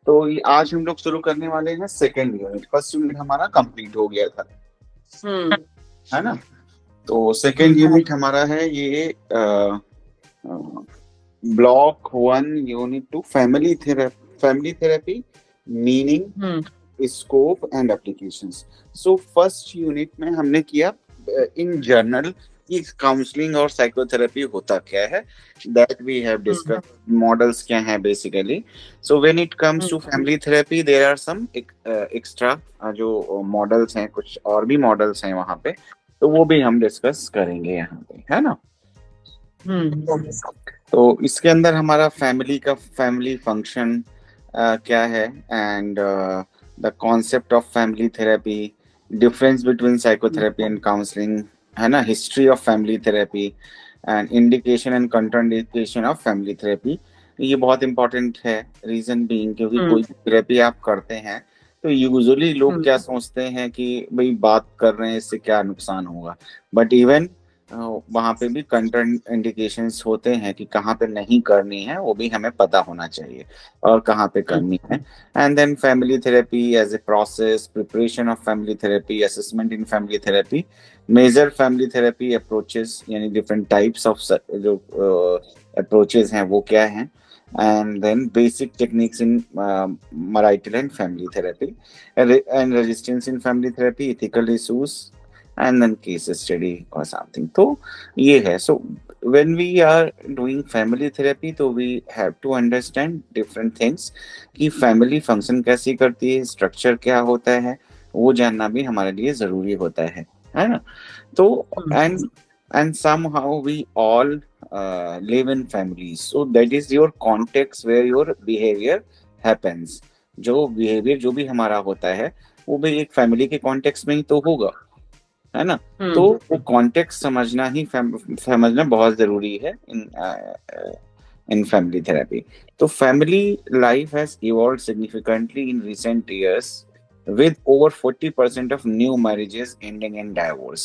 तो ये आज हम लोग शुरू करने वाले हैं सेकेंड यूनिट। फर्स्ट यूनिट हमारा कंप्लीट हो गया था, हम्म। है ना। तो सेकेंड यूनिट हमारा है ये block one, unit two, family therapy, meaning, hmm. Scope and applications. So first unit में हमने किया इन जनरल कि काउंसलिंग और साइकोथेरेपी होता क्या है, that we have hmm. Discuss. Models क्या हैं basically. So when it comes to family therapy there are some extra जो मॉडल्स हैं, कुछ और भी मॉडल्स हैं वहां पे, तो वो भी हम डिस्कस करेंगे यहाँ पे, है ना। हम्म। तो इसके अंदर हमारा फैमिली फंक्शन क्या है, and the concept of family therapy, difference between psychotherapy and counselling, है ना, history of family therapy and indication and contraindication of family therapy. ये बहुत इंपॉर्टेंट है, रीजन बीइंग क्योंकि हम्म। कोई थेरेपी आप करते हैं तो यूजुअली लोग हम्म। क्या सोचते हैं कि भाई बात कर रहे हैं इससे क्या नुकसान होगा, बट इवन वहां पे भी कंटेंट इंडिकेशंस होते हैं कि कहाँ पे नहीं करनी है, वो भी हमें पता होना चाहिए और कहाँ पे करनी है। And then family therapy as a process, preparation of family therapy, assessment in family therapy, major family therapy approaches, यानी डिफरेंट टाइप्स ऑफ जो अप्रोचेस हैं वो क्या हैं, and then basic techniques in marital and family therapy, and resistance in family therapy, ethical issues, and then case study or something. तो ये है. So when we are doing family therapy तो we have to understand different things कि family function कैसे करती है, structure क्या होता है, वो जानना भी हमारे लिए जरूरी होता है ना। तो and somehow we all live in families, so that is your context where your behavior happens. जो बिहेवियर जो भी हमारा होता है वो भी एक फैमिली के कॉन्टेक्स्ट में ही तो होगा, है ना। तो वो कॉन्टेक्स्ट समझना बहुत जरूरी है इन फैमिली थेरेपी। तो family life has evolved significantly in recent years with over 40% of new marriages ending in divorce,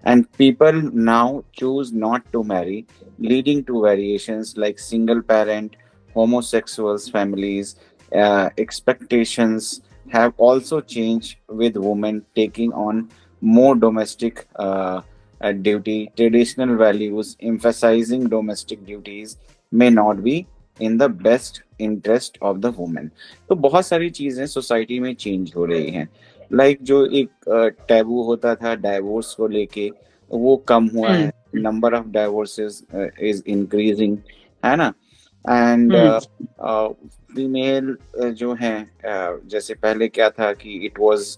and people now choose not to marry, leading to variations like single parent, homosexuals families. Expectations have also changed, with women taking on more domestic duty. Traditional values emphasizing domestic duties may not be in the best interest of the woman. तो बहुत सारी चीजें society में change हो रही हैं। Like जो एक टैबू होता था डाइवोर्स को लेके, वो कम हुआ है, नंबर ऑफ डाइवोर्सेस इज इंक्रीजिंग, है ना। एंड फीमेल जो हैं, जैसे पहले क्या था कि it was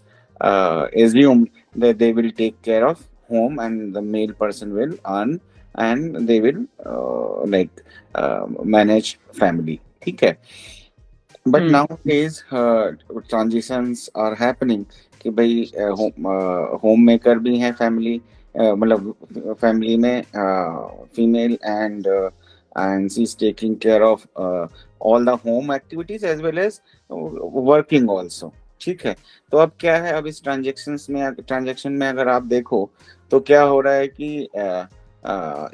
assumed that they will take care of home and the male person will earn and they will manage family, ठीक है। But nowadays transitions are happening कि भाई होम मेकर भी हैं फैमिली, मतलब फैमिली में female, and she is taking care of all the home activities as well as working also, ठीक है। तो अब क्या है, अब इस ट्रांजेक्शन में अगर आप देखो तो क्या हो रहा है कि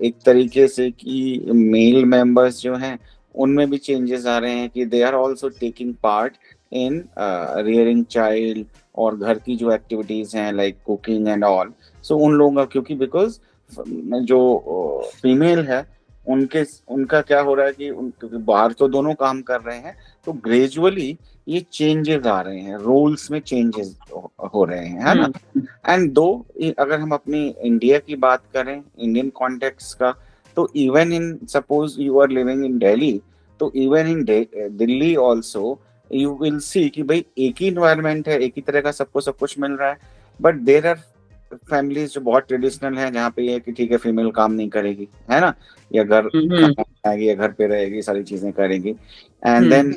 एक तरीके से कि मेल मेंबर्स जो हैं उनमें भी चेंजेस आ रहे हैं कि they are also taking part in rearing child, और घर की जो एक्टिविटीज हैं like cooking and all. So उन लोगों का क्योंकि बिकॉज जो फीमेल है उनका क्या हो रहा है कि क्योंकि बाहर तो दोनों काम कर रहे हैं, तो ग्रेजुअली ये चेंजेस आ रहे हैं, रोल्स में चेंजेस हो रहे हैं, है ना। एंड दो अगर हम अपनी इंडिया की बात करें, इंडियन कॉन्टेक्स्ट का, तो even in suppose you are living in Delhi, तो even in Delhi also you will see कि भाई एक ही इन्वायरमेंट है, एक ही तरह का सबको सब कुछ मिल रहा है, बट देर आर फैमिलीज जो बहुत ट्रेडिशनल है जहाँ पे ये कि ठीक है फीमेल काम नहीं करेगी, है ना, या घर खाना बनाएगी या घर पे रहेगी, सारी चीजें करेगी। एंड देन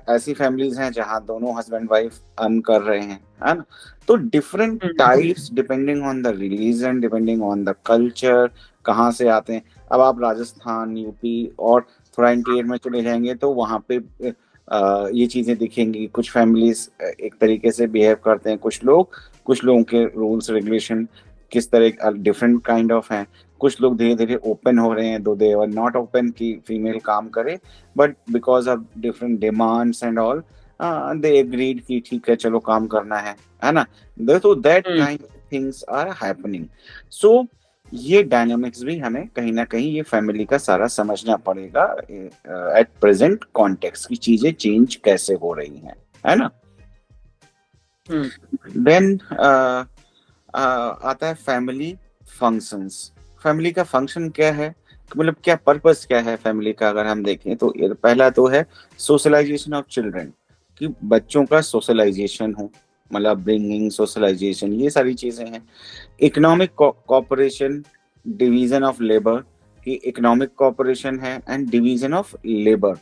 ऐसी फैमिलीज हैं जहाँ दोनों हस्बैंड वाइफ अर्न कर रहे हैं, है ना। तो different types depending on the religion, depending on the culture, कहाँ से आते हैं। अब आप राजस्थान, यूपी और थोड़ा इंटीरियर में चले जाएंगे तो वहाँ पे ये चीजें दिखेंगी। कुछ फैमिलीज एक तरीके से बिहेव करते हैं, कुछ लोगों के रूल्स रेगुलेशन किस तरह डिफरेंट काइंड ऑफ हैं। कुछ लोग धीरे धीरे ओपन हो रहे हैं, though they are not open कि फीमेल काम करे, but because of different demands and all they agreed कि ठीक है चलो काम करना है ना। तो that hmm kind things are happening. So ये डायनामिक्स भी हमें कहीं ना कहीं ये फैमिली का सारा समझना पड़ेगा एट प्रेजेंट कॉन्टेक्स्ट की चीजें चेंज कैसे हो रही हैं, है ना। हम्म देन आता है फैमिली फंक्शंस। फैमिली का फंक्शन क्या है, मतलब क्या पर्पस क्या है फैमिली का, अगर हम देखें तो पहला तो है सोशलाइजेशन ऑफ चिल्ड्रन, कि बच्चों का सोशलाइजेशन हो, मतलब ब्रिंगिंग सोशलाइजेशन, ये सारी चीजें हैं। Economic cooperation, division of labour, कि इकोनॉमिक कॉपरेशन है एंड डिवीजन ऑफ लेबर,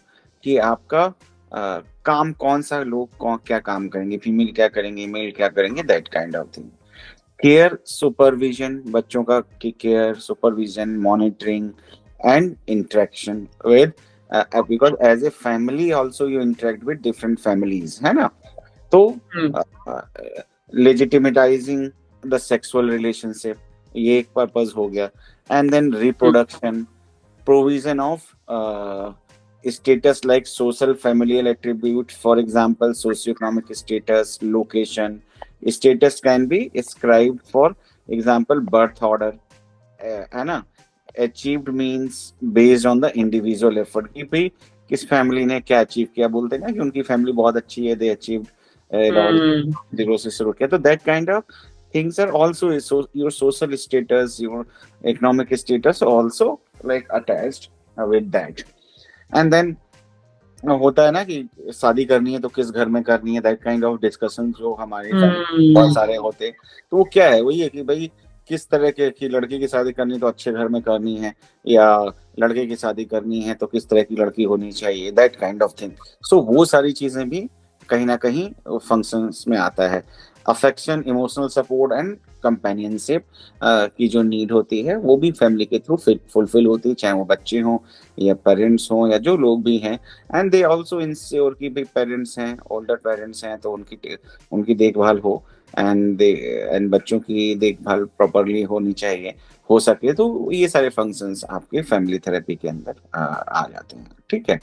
कि आपका काम कौन सा, लोग कौन क्या काम करेंगे, फीमेल क्या करेंगे, मेल क्या करेंगे, that kind of thing. Care supervision, बच्चों का की care supervision monitoring and interaction with, because as a family also you interact with different families, है ना। तो hmm legitimatizing the sexual relationship, ये एक पर्पज हो गया। And then reproduction, provision of status like social familial attribute, for example socioeconomic status, location. Status can be ascribed, for example birth order, है ना। achieved means based on the individual effort, कि भाई किस family ने क्या achieve किया, बोलते हैं ना कि उनकी फैमिली बहुत अच्छी है, दे अचीव्ड लॉर्ड हम्म जीरो से शुरू किया, तो that kind of things are also your social status, your economic status also like attached with that. And then होता है ना कि शादी करनी है तो किस घर में करनी है, दैट काइंड ऑफ डिस्कशन जो हमारे फैमिली बहुत हम्म सारे होते हैं। तो वो क्या है, वही है कि भाई किस तरह के की लड़की की शादी करनी तो अच्छे घर में करनी है, या लड़के की शादी करनी है तो किस तरह की लड़की होनी चाहिए, दैट काइंड ऑफ थिंग। सो वो सारी चीजें भी कहीं ना कहीं फंक्शंस में आता है। Affection, emotional support and companionship की जो नीड होती है वो भी फैमिली के थ्रू फुलफिल होती है, चाहे वो बच्चे हों या पेरेंट्स हों या जो लोग भी हैं। एंड दे ऑल्सो इंश्योर कि भाई पेरेंट्स हैं, ओल्डर पेरेंट्स हैं, तो उनकी देखभाल हो, एंड बच्चों की देखभाल प्रॉपरली होनी चाहिए, हो सके तो ये सारे फंक्शंस आपके फैमिली थेरेपी के अंदर आ जाते हैं, ठीक है।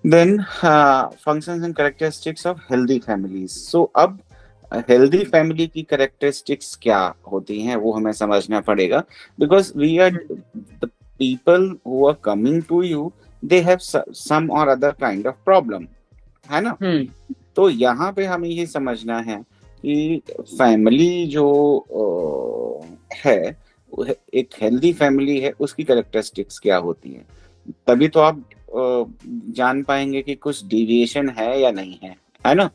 Then functions and characteristics of healthy families. So अब हेल्दी फैमिली की कैरेक्टरिस्टिक्स क्या होती हैं वो हमें समझना पड़ेगा, because we are the people who are coming to you, they have some और अदर काइंड ऑफ प्रॉब्लम, है ना। तो यहाँ पे हमें ये समझना है कि फैमिली जो है, एक हेल्दी फैमिली है, उसकी कैरेक्टरिस्टिक्स क्या होती है, तभी तो आप जान पाएंगे कि कुछ डिविएशन है या नहीं है ना।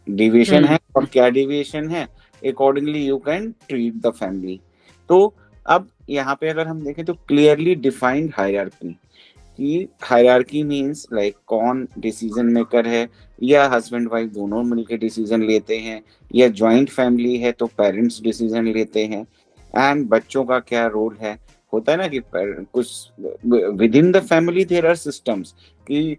डिविएशन है और क्या डिविएशन है, accordingly you can treat the family. तो अब यहाँ पे अगर हम देखें तो क्लियरली डिफाइंड हायरार्की, कि हायरार्की मींस लाइक कौन डिसीजन मेकर है, या हस्बैंड वाइफ दोनों मिलकर डिसीजन लेते हैं, या जॉइंट फैमिली है तो पेरेंट्स डिसीजन लेते हैं, एंड बच्चों का क्या रोल है। होता है ना कि कुछ within the family there are systems, कि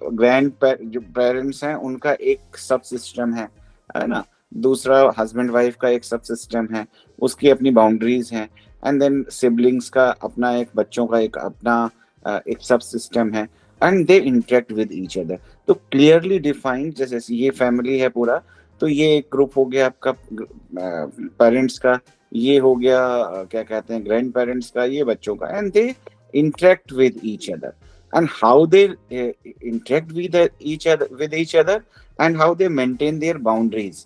ग्रैंड जो पेरेंट्स हैं उनका एक सब सिस्टम है ना, दूसरा हस्बैंड वाइफ का एक सब सिस्टम है, उसकी अपनी बाउंड्रीज हैं, एंड देन सिबलिंग्स का अपना एक, बच्चों का एक अपना एक सब सिस्टम है, and they interact with each other. तो क्लियरली डिफाइंड, जैसे ये फैमिली है पूरा, तो ये एक ग्रुप हो गया आपका पेरेंट्स का, ये हो गया क्या कहते हैं ग्रैंड पेरेंट्स का, ये बच्चों का, and they interact with each other, and how they interact with each other and how they maintain their boundaries।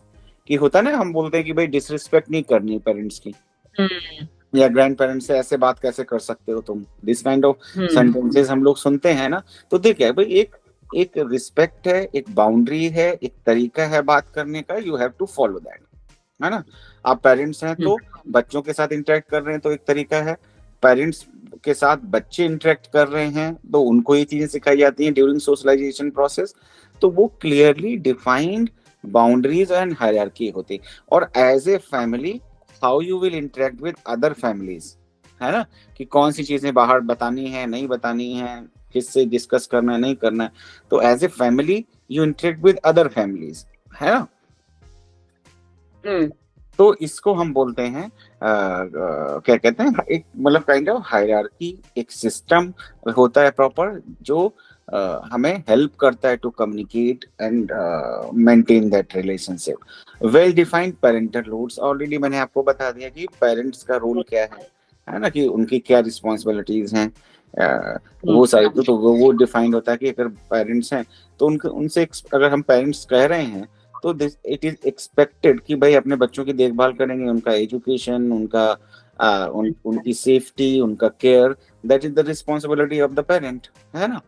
कि होता ना, हम बोलते हैं कि भाई डिसरिस्पेक्ट नहीं करनी पेरेंट्स की, या ग्रैंड पेरेंट्स से ऐसे बात कैसे कर सकते हो तुम, दिस काइंड ऑफ सेंटेंसेस हम लोग सुनते हैं ना। तो देखिए भाई एक रिस्पेक्ट है, एक बाउंड्री है, एक तरीका है बात करने का, you have to follow that, है ना। आप पेरेंट्स हैं तो बच्चों के साथ इंटरेक्ट कर रहे हैं तो एक तरीका है, पेरेंट्स के साथ बच्चे इंटरेक्ट कर रहे हैं तो उनको ये चीजें सिखाई जाती हैं ड्यूरिंग सोशलाइजेशन प्रोसेस। तो वो clearly defined boundaries and hierarchy होती। और as a family how you will interact with other families, है ना, कि कौन सी चीजें बाहर बतानी है, नहीं बतानी है, किससे डिस्कस करना है, नहीं करना है। तो as a family you interact with other families, है ना। तो इसको हम बोलते हैं क्या कहते हैं, एक मतलब काइंड ऑफ हायरार्की, एक सिस्टम होता है प्रॉपर, जो हमें हेल्प करता है to communicate and maintain that relationship. Well defined parental rules, already मैंने आपको बता दिया कि पेरेंट्स का रोल क्या है ना, कि उनकी क्या रिस्पॉन्सिबिलिटीज हैं। वो सारी तो वो डिफाइंड होता है कि अगर पेरेंट्स हैं तो उनके उनसे अगर हम पेरेंट्स कह रहे हैं तो दिस इट इज एक्सपेक्टेड कि भाई अपने बच्चों की देखभाल करेंगे, उनका एजुकेशन, उनकी सेफ्टी, उनका care, that is the responsibility of the parent, है ना।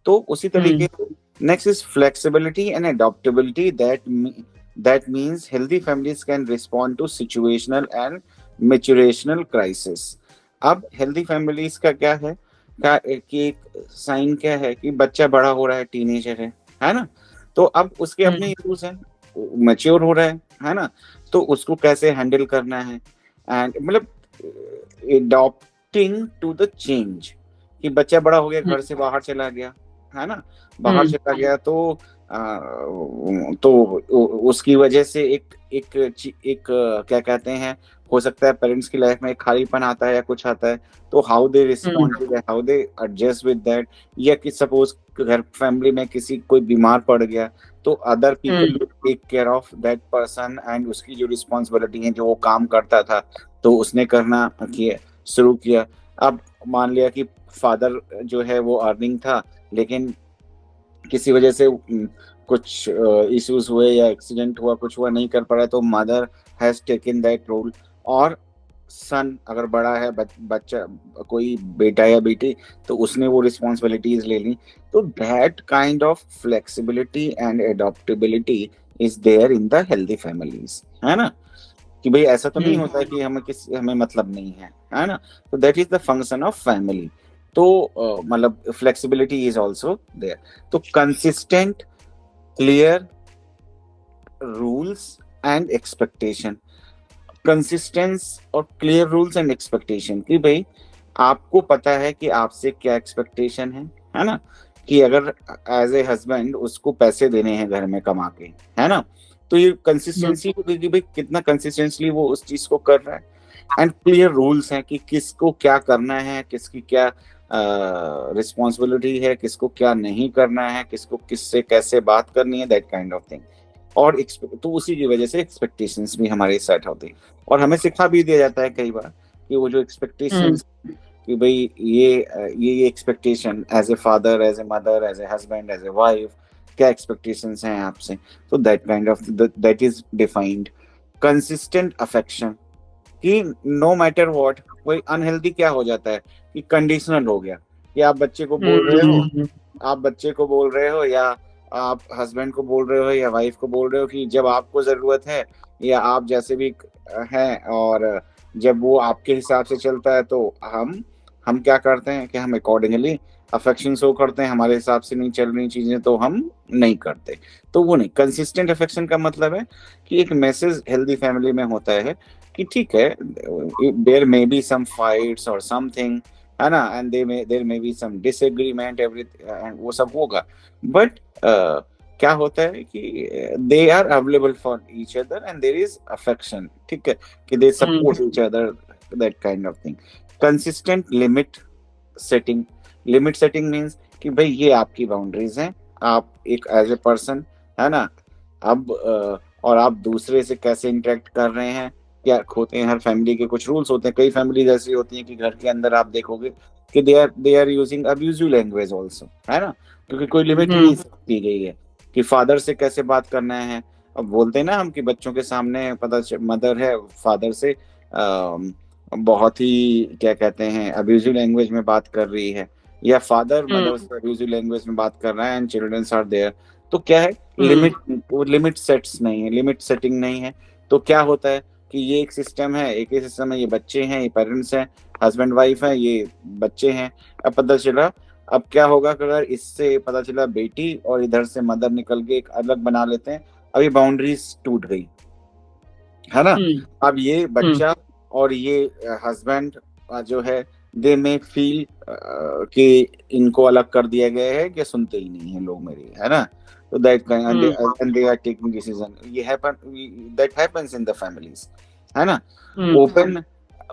तो उसी तरीके से next is flexibility and adaptability, that means healthy families can respond to situational and maturational crisis. अब हेल्दी फैमिलीज का क्या है, कि एक साइन क्या है कि बच्चा बड़ा हो रहा है, टीनेजर है ना, तो अब उसके अपने इश्यूज हैं, मैच्योर हो रहा है ना, तो उसको कैसे हैंडल करना है, एंड मतलब अडॉप्टिंग टू द चेंज, कि बच्चा बड़ा हो गया, घर से बाहर चला गया, है ना, बाहर चला गया तो उसकी वजह से एक क्या कहते हैं, हो सकता है पेरेंट्स की लाइफ में एक खालीपन आता है या कुछ आता है, तो how they respond to that, how they adjust with that, या कि सपोज घर फैमिली में किसी कोई बीमार पड़ गया तो other people take care of that person, and उसकी जो रिस्पॉन्सिबिलिटी है, जो वो काम करता था तो उसने करना शुरू किया। अब मान लिया कि फादर जो है वो अर्निंग था, लेकिन किसी वजह से कुछ इश्यूज हुए या एक्सीडेंट हुआ, कुछ हुआ, नहीं कर पा रहा, तो mother has taken that role, और सन अगर बड़ा है, बच्चा कोई बेटा या बेटी, तो उसने वो रिस्पॉन्सिबिलिटीज ले ली। तो that kind of flexibility and adaptability is there in the healthy families, है ना, कि भाई ऐसा तो नहीं होता है कि हमें मतलब नहीं है ना। तो that is the function of family. तो मतलब फ्लेक्सिबिलिटी इज ऑल्सो देयर। तो consistent, clear rules and expectation, consistence और क्लियर रूल्स एंड एक्सपेक्टेशन, कि भाई आपको पता है कि आपसे क्या एक्सपेक्टेशन है ना, कि अगर एज ए हस्बैंड उसको पैसे देने हैं घर में कमा के, है ना, तो ये कंसिस्टेंसी होगी कि भाई कितना कंसिस्टेंटली वो उस चीज को कर रहा है, एंड क्लियर रूल्स हैं कि किसको क्या करना है, किसकी क्या रिस्पॉन्सिबिलिटी है, किसको क्या नहीं करना है, किसको किससे कैसे बात करनी है, दैट काइंड ऑफ थिंग। और तो उसी की वजह से एक्सपेक्टेशंस भी हमारे सेट होते हैं, और हमें सिखा भी दिया जाता है कई बार कि वो जो एक्सपेक्टेशंस, कि भाई ये expectation as a father, as a mother, as a husband, as a wife, क्या एक्सपेक्टेशंस हैं आपसे, तो that kind of that is defined. Consistent affection, कि नो मैटर व्हाट, कोई अनहेल्दी क्या हो जाता है कि कंडीशनल हो गया, कि आप बच्चे को बोल रहे हो, आप बच्चे को बोल रहे हो, या आप हस्बैंड को बोल रहे हो, या वाइफ को बोल रहे हो कि जब आपको जरूरत है, या आप जैसे भी हैं, और जब वो आपके हिसाब से चलता है, तो हम क्या करते हैं कि हम अकॉर्डिंगली अफेक्शन शो करते हैं, हमारे हिसाब से नहीं चल रही चीजें तो हम नहीं करते। तो वो नहीं, कंसिस्टेंट अफेक्शन का मतलब है कि एक मैसेज हेल्दी फैमिली में होता है कि ठीक है, there may B some fights और समथिंग, है ना, and there may B some disagreement, everything, वो सब होगा, बट क्या होता है कि they are available for each other and there is affection, ठीक है, कि they support each other, that kind of thing. Consistent limit setting, limit setting means कि भाई ये आपकी बाउंड्रीज हैं, आप एक एज ए पर्सन, है ना, अब और आप दूसरे से कैसे इंटरेक्ट कर रहे हैं, क्या होते हैं, हर फैमिली के कुछ रूल्स होते हैं। कई फैमिलीज ऐसी होती हैं कि घर के अंदर आप देखोगे कि they are using abusive language also, है ना, क्योंकि कोई लिमिट नहीं दी गई है कि फादर से कैसे बात करना है। अब बोलते हैं ना हम कि बच्चों के सामने पता मदर है फादर से बहुत ही क्या कहते हैं अब्यूजिव लैंग्वेज में बात कर रही है, या फादर मदर से अब्यूजिव लैंग्वेज में बात कर रहा है, एंड चिल्ड्रंस आर देयर, तो क्या है, लिमिट सेट्स नहीं है, लिमिट सेटिंग नहीं है। तो क्या होता है कि ये एक सिस्टम है, एक ही सिस्टम है, ये बच्चे हैं, ये पेरेंट्स हैं, हस्बैंड वाइफ है, ये बच्चे हैं। अब पता चला, अब क्या होगा कि अगर इससे पता चला बेटी और इधर से मदर निकल के एक अलग बना लेते हैं, अभी बाउंड्रीज टूट गई, है ना। अब ये बच्चा और ये हस्बैंड जो है, दे में फील कि इनको अलग कर दिया गया है, कि सुनते ही नहीं है लोग मेरी, है ना। तो that and they are taking decision, ये happen, that happens in the families, है ना।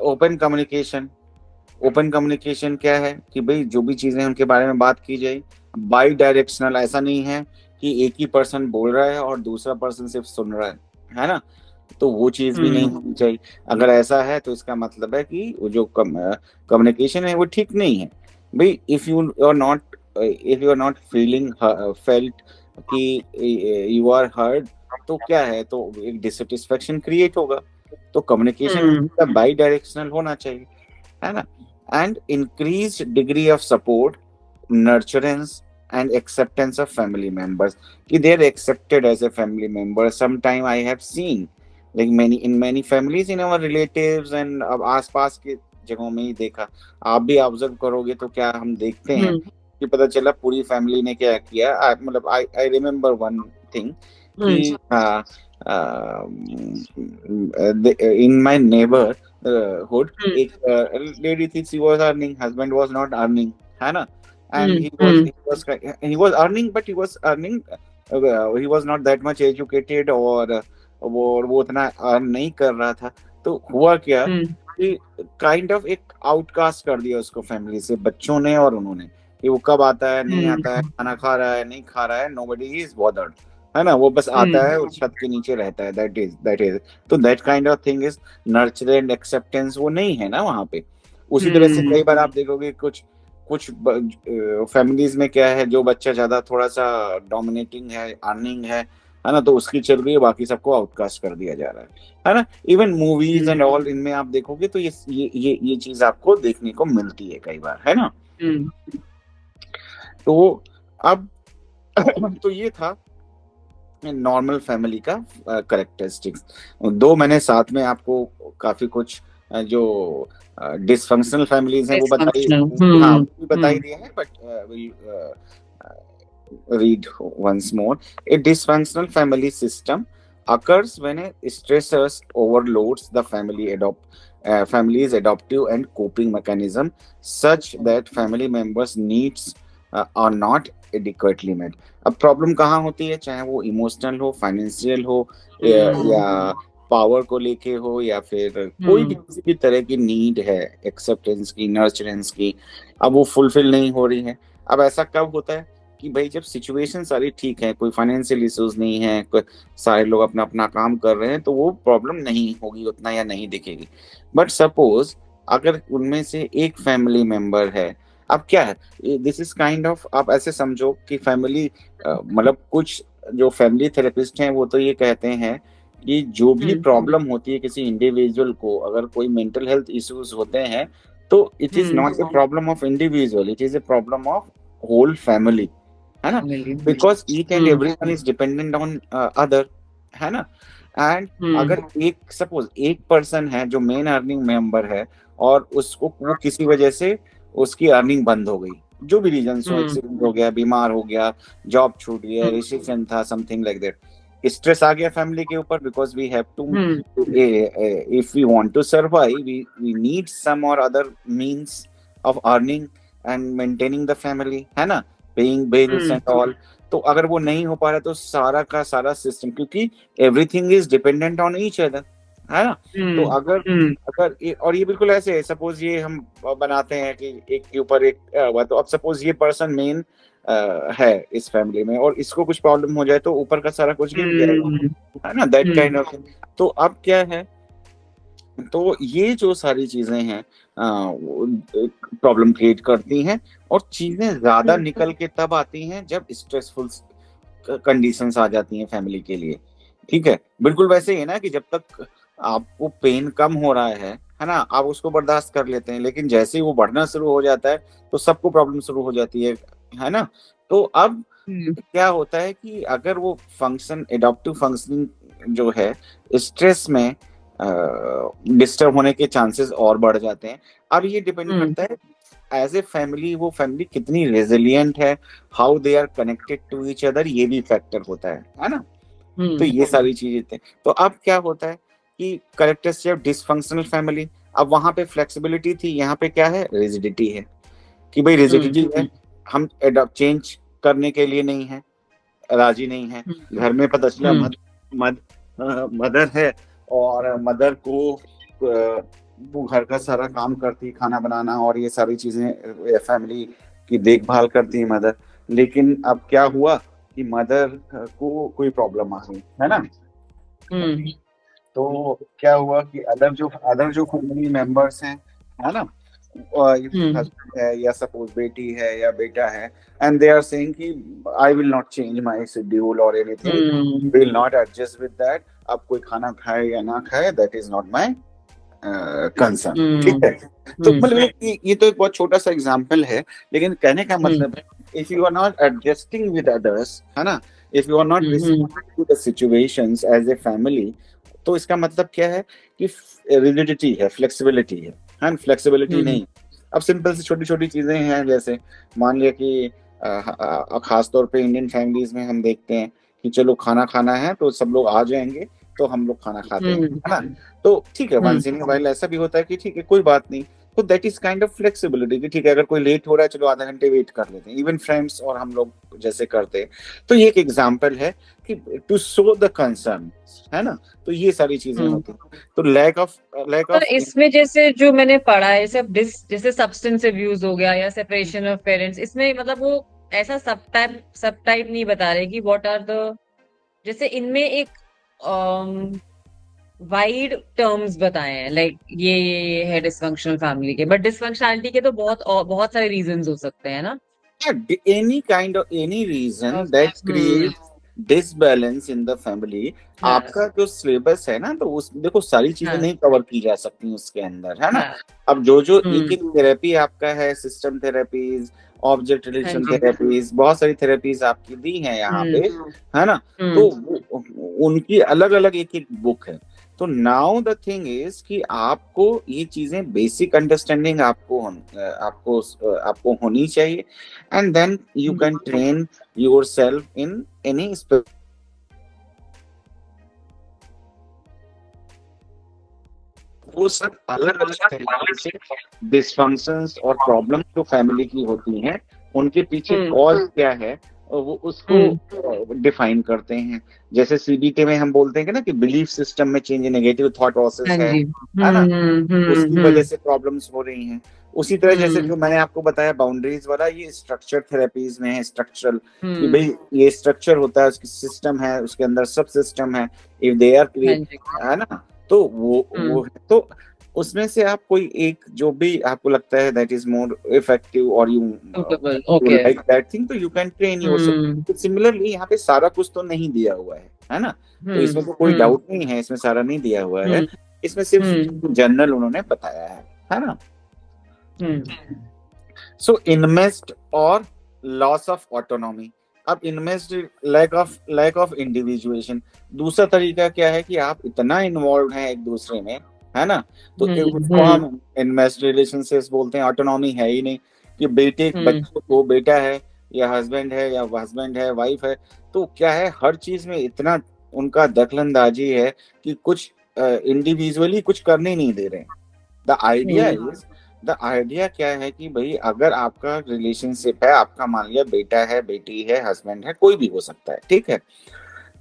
ओपन कम्युनिकेशन, ओपन कम्युनिकेशन क्या है कि भाई जो भी चीजें उनके बारे में बात की जाए, बाई डायरेक्शनल ऐसा नहीं है कि एक ही पर्सन बोल रहा है और दूसरा पर्सन सिर्फ सुन रहा है ना, तो वो चीज भी नहीं होनी चाहिए। अगर ऐसा है तो इसका मतलब है कि वो जो कम्युनिकेशन है वो ठीक नहीं है भाई। If you are not feeling felt कि यू आर हर्ड, तो क्या है, तो एक डिससेटिस्फेक्शन क्रिएट होगा। तो कम्युनिकेशन बाई डायरेक्शनल होना चाहिए, है ना। And increase degree of support, nurturance and acceptance of family members, कि they are accepted as a family member. Sometime I have seen like many families in our relatives and अब आसपास के जगहों में ही देखा, आप भी ऑब्जर्व करोगे तो क्या हम देखते हैं कि पता चला पूरी फैमिली ने क्या किया। मतलब आई रिमेम्बर वन थिंग कि इन माय नेबरहुड एक लेडी थी, she was earning, husband was not earning, है ना। And he was earning, but he was earning, he was not that much educated, और वो उतना अर्न नहीं कर रहा था। तो हुआ क्या कि काइंड ऑफ एक आउटकास्ट कर दिया उसको फैमिली से, बच्चों ने और उन्होंने, कि वो कब आता है, नहीं आता है, खाना खा रहा है, नहीं खा रहा है, नोबडी इज बॉदर्ड, है ना। वो बस आता है और छत के नीचे रहता है, दैट इज तो that kind of thing is nurture and acceptance, वो नहीं है ना वहाँ पे। उसी तरह से कई बार आप देखोगे कुछ फैमिलीज में क्या है, जो बच्चा ज्यादा थोड़ा सा डोमिनेटिंग है, अर्निंग है ना, तो उसकी चल रही है, बाकी सबको आउटकास्ट कर दिया जा रहा है ना। इवन मूवीज एंड ऑल, इनमें आप देखोगे तो ये चीज आपको देखने को मिलती है कई बार, है ना। तो अब तो ये था नॉर्मल फैमिली का करेक्टरिस्टिक्स। दो मैंने साथ में आपको काफी कुछ जो डिसफंक्शनल फैमिलीज हैं वो बताई, हाँ बताई दिया है, but will read once more. A dysfunctional family system occurs when a stressors overloads the family's adaptive and coping mechanism, such that family members' needs are not adequately met. अब problem कहाँ होती है, चाहे वो इमोशनल हो, financial हो, या power को लेके हो, या फिर कोई भी किसी भी तरह की नीड है, एक्सेप्टेंस की, नर्चरेंस की, अब वो फुलफिल नहीं हो रही है। अब ऐसा कब होता है कि भाई जब सिचुएशन सारी ठीक है, कोई फाइनेंशियल इश्यूज नहीं है, सारे लोग अपना अपना काम कर रहे हैं, तो वो प्रॉब्लम नहीं होगी उतना, या नहीं दिखेगी। बट सपोज अगर उनमें से एक फैमिली मेंबर है, अब क्या है, दिस इज काइंड ऑफ, आप ऐसे समझो कि फैमिली, मतलब कुछ जो फैमिली थेरेपिस्ट हैं वो तो ये कहते हैं कि जो भी प्रॉब्लम होती है किसी इंडिविजुअल को, अगर कोई मेंटल हेल्थ इश्यूज होते हैं, तो it is not a problem of individual, it is a problem of whole family, है ना। Because each and everyone is dependent on other, है ना। एंड अगर एक सपोज एक पर्सन है जो मेन अर्निंग मेंबर है, और उसको वो किसी वजह से उसकी अर्निंग बंद हो गई, जो भी रीजन हो, एक्सीडेंट हो गया, बीमार हो गया, जॉब छूट गया, रिसेशन था, समथिंग लाइक दैट, स्ट्रेस आ गया फैमिली के ऊपर, because we have to, if we want to survive, we need some और other means of earning and maintaining the family, है ना, पेइंग बिल्स एंड ऑल। तो अगर वो नहीं हो पा रहा, तो सारा का सारा सिस्टम, क्योंकि everything is dependent on each other, है ना। तो अगर और ये बिल्कुल ऐसे है, सपोज ये हम बनाते हैं कि एक के ऊपर एक हुआ, तो अब सपोज ये पर्सन मेन है इस फैमिली में, और इसको कुछ प्रॉब्लम हो जाए तो ऊपर का सारा कुछ गिर जाएगा, है ना, दैट काइंड ऑफ। तो अब क्या है, तो ये जो सारी चीजें हैं प्रॉब्लम क्रिएट करती हैं, और चीजें ज्यादा निकल के तब आती हैं जब स्ट्रेसफुल कंडीशंस आ जाती हैं फैमिली के लिए, ठीक है। बिल्कुल वैसे ही है ना, कि जब तक आपको पेन कम हो रहा है ना, आप उसको बर्दाश्त कर लेते हैं, लेकिन जैसे ही वो बढ़ना शुरू हो जाता है तो सबको प्रॉब्लम शुरू हो जाती है ना। तो अब क्या होता है कि अगर वो फंक्शन, एडॉप्टिव फंक्शनिंग जो है, स्ट्रेस में डिस्टर्ब होने के चांसेस और बढ़ जाते हैं। अब ये डिपेंड करता है एज ए फैमिली, वो फैमिली कितनी रेजिलिएंट है, how they are connected to each other, ये भी फैक्टर होता है ना। तो ये सारी चीजें थे। तो अब क्या होता है कि कैरेक्टरिस्टिक ऑफ डिसफंक्शनल फैमिली, अब वहां पे फ्लेक्सिबिलिटी थी, यहाँ पे क्या है, रिजिडिटी है, कि भाई रिजिडिटी है, हम चेंज करने के लिए नहीं है, राजी नहीं है। घर में पता चला मदर है, और मदर को वो घर का सारा काम करती, खाना बनाना और ये सारी चीजें, फैमिली की देखभाल करती है मदर, लेकिन अब क्या हुआ कि मदर को कोई प्रॉब्लम आ गई, है ना। तो क्या हुआ कि अदर जो फैमिली मेंबर्स हैं, है ना, हस्बैंड है या सपोज बेटी है या बेटा है, एंड दे आर सेइंग कि I will not change my schedule और anything, will not adjust with that. अब कोई खाना खाए या ना खाए, that is not my concern, ठीक है। तो मतलब ये तो एक बहुत छोटा सा एग्जाम्पल है, लेकिन कहने का मतलब if you are not adjusting with others, है ना, if you are not responding to the situations as a family, तो इसका मतलब क्या है कि रिजिडिटी है, फ्लेक्सिबिलिटी है, फ्लेक्सिबिलिटी नहीं। अब सिंपल सी छोटी छोटी चीजें हैं, जैसे मान लिया कि खास तौर पे इंडियन फैमिलीज में हम देखते हैं कि चलो खाना खाना है तो सब लोग आ जाएंगे तो हम लोग खाना खाते हैं, है ना। तो ठीक है, वंस इन वाइल ऐसा भी होता है कि ठीक है कोई बात नहीं, तो that is kind of flexibility कि ठीक है अगर कोई लेट हो रहा है चलो आधा घंटे वेट कर लेते हैं, इवन फ्रेंड्स और हम लोग जैसे करते हैं। तो ये एक एग्जांपल है कि टू शो द कंसर्न, है ना। तो ये सारी चीजें होती हैं। तो लैक ऑफ इसमें जैसे जो मैंने पढ़ा है, जैसे सब्सटेंस अब्यूज हो गया या सेपरेशन ऑफ पेरेंट्स, इसमें मतलब वो ऐसा सब टाइप नहीं बता रहे कि व्हाट आर द, जैसे इनमें एक वाइड टर्म्स बताए हैं, लाइक ये है डिसफंक्शनल फैमिली के, बट डिसफंक्शनलिटी के तो बहुत सारे रीजंस हो सकते हैं ना। any reason that creates disbalance in the family. आपका जो सिलेबस है ना, तो उस देखो सारी चीजें नहीं कवर की जा सकती उसके अंदर, है ना। अब जो एक एक थेरेपी आपका है, system therapies, object relation therapies, बहुत सारी थेरेपीज आपकी दी हैं यहाँ पे, है ना। तो उनकी अलग अलग एक एक बुक है। तो नाउ द थिंग इज कि आपको ये चीजें बेसिक अंडरस्टैंडिंग आपको होनी चाहिए, and then you can train yourself in any वो सब अलग अलग तरीके से डिसफंक्शंस और प्रॉब्लम जो फैमिली की होती हैं उनके पीछे कॉज क्या है वो उसको डिफाइन करते हैं। जैसे सीबीटी में हम बोलते हैं कि ना कि बिलीफ सिस्टम में चेंज, नेगेटिव थॉट प्रोसेस है ना, उसकी वजह से प्रॉब्लम्स हो रही हैं। उसी तरह जैसे जो मैंने आपको बताया बाउंड्रीज वाला, ये स्ट्रक्चर थेरेपीज में है, स्ट्रक्चरल, कि भाई ये स्ट्रक्चर होता है, उसकी सिस्टम है, उसके अंदर सब सिस्टम है, इफ दे आर क्रिएट, है ना। तो वो है। तो उसमें से आप कोई एक जो भी आपको लगता है दैट इज मोर इफेक्टिव और यू लाइक दैट थिंग, तो you can train yourself. Similarly यहाँ पे सारा कुछ तो नहीं दिया हुआ है ना। तो इसमें तो कोई डाउट नहीं है, इसमें सारा नहीं दिया हुआ है, इसमें सिर्फ जनरल उन्होंने बताया है ना। सो इन्वेस्ट और लॉस ऑफ ऑटोनॉमी। अब इन्वेस्ट लैक ऑफ इंडिविजुएशन। दूसरा तरीका क्या है कि आप इतना इन्वॉल्व हैं एक दूसरे में, है ना, तो उसको हम इन्वेस्ट रिलेशनशिप्स बोलते हैं। ऑटोनॉमी है ही नहीं कि बच्चों को बेटा है या हस्बैंड है वाइफ है, तो क्या है हर चीज में इतना उनका दखलंदाजी है कि कुछ इंडिविजुअली कुछ करने नहीं दे रहे। द आइडिया क्या है कि भाई अगर आपका रिलेशनशिप है, आपका मान लिया बेटा है, बेटी है, हस्बैंड है, कोई भी हो सकता है, ठीक है,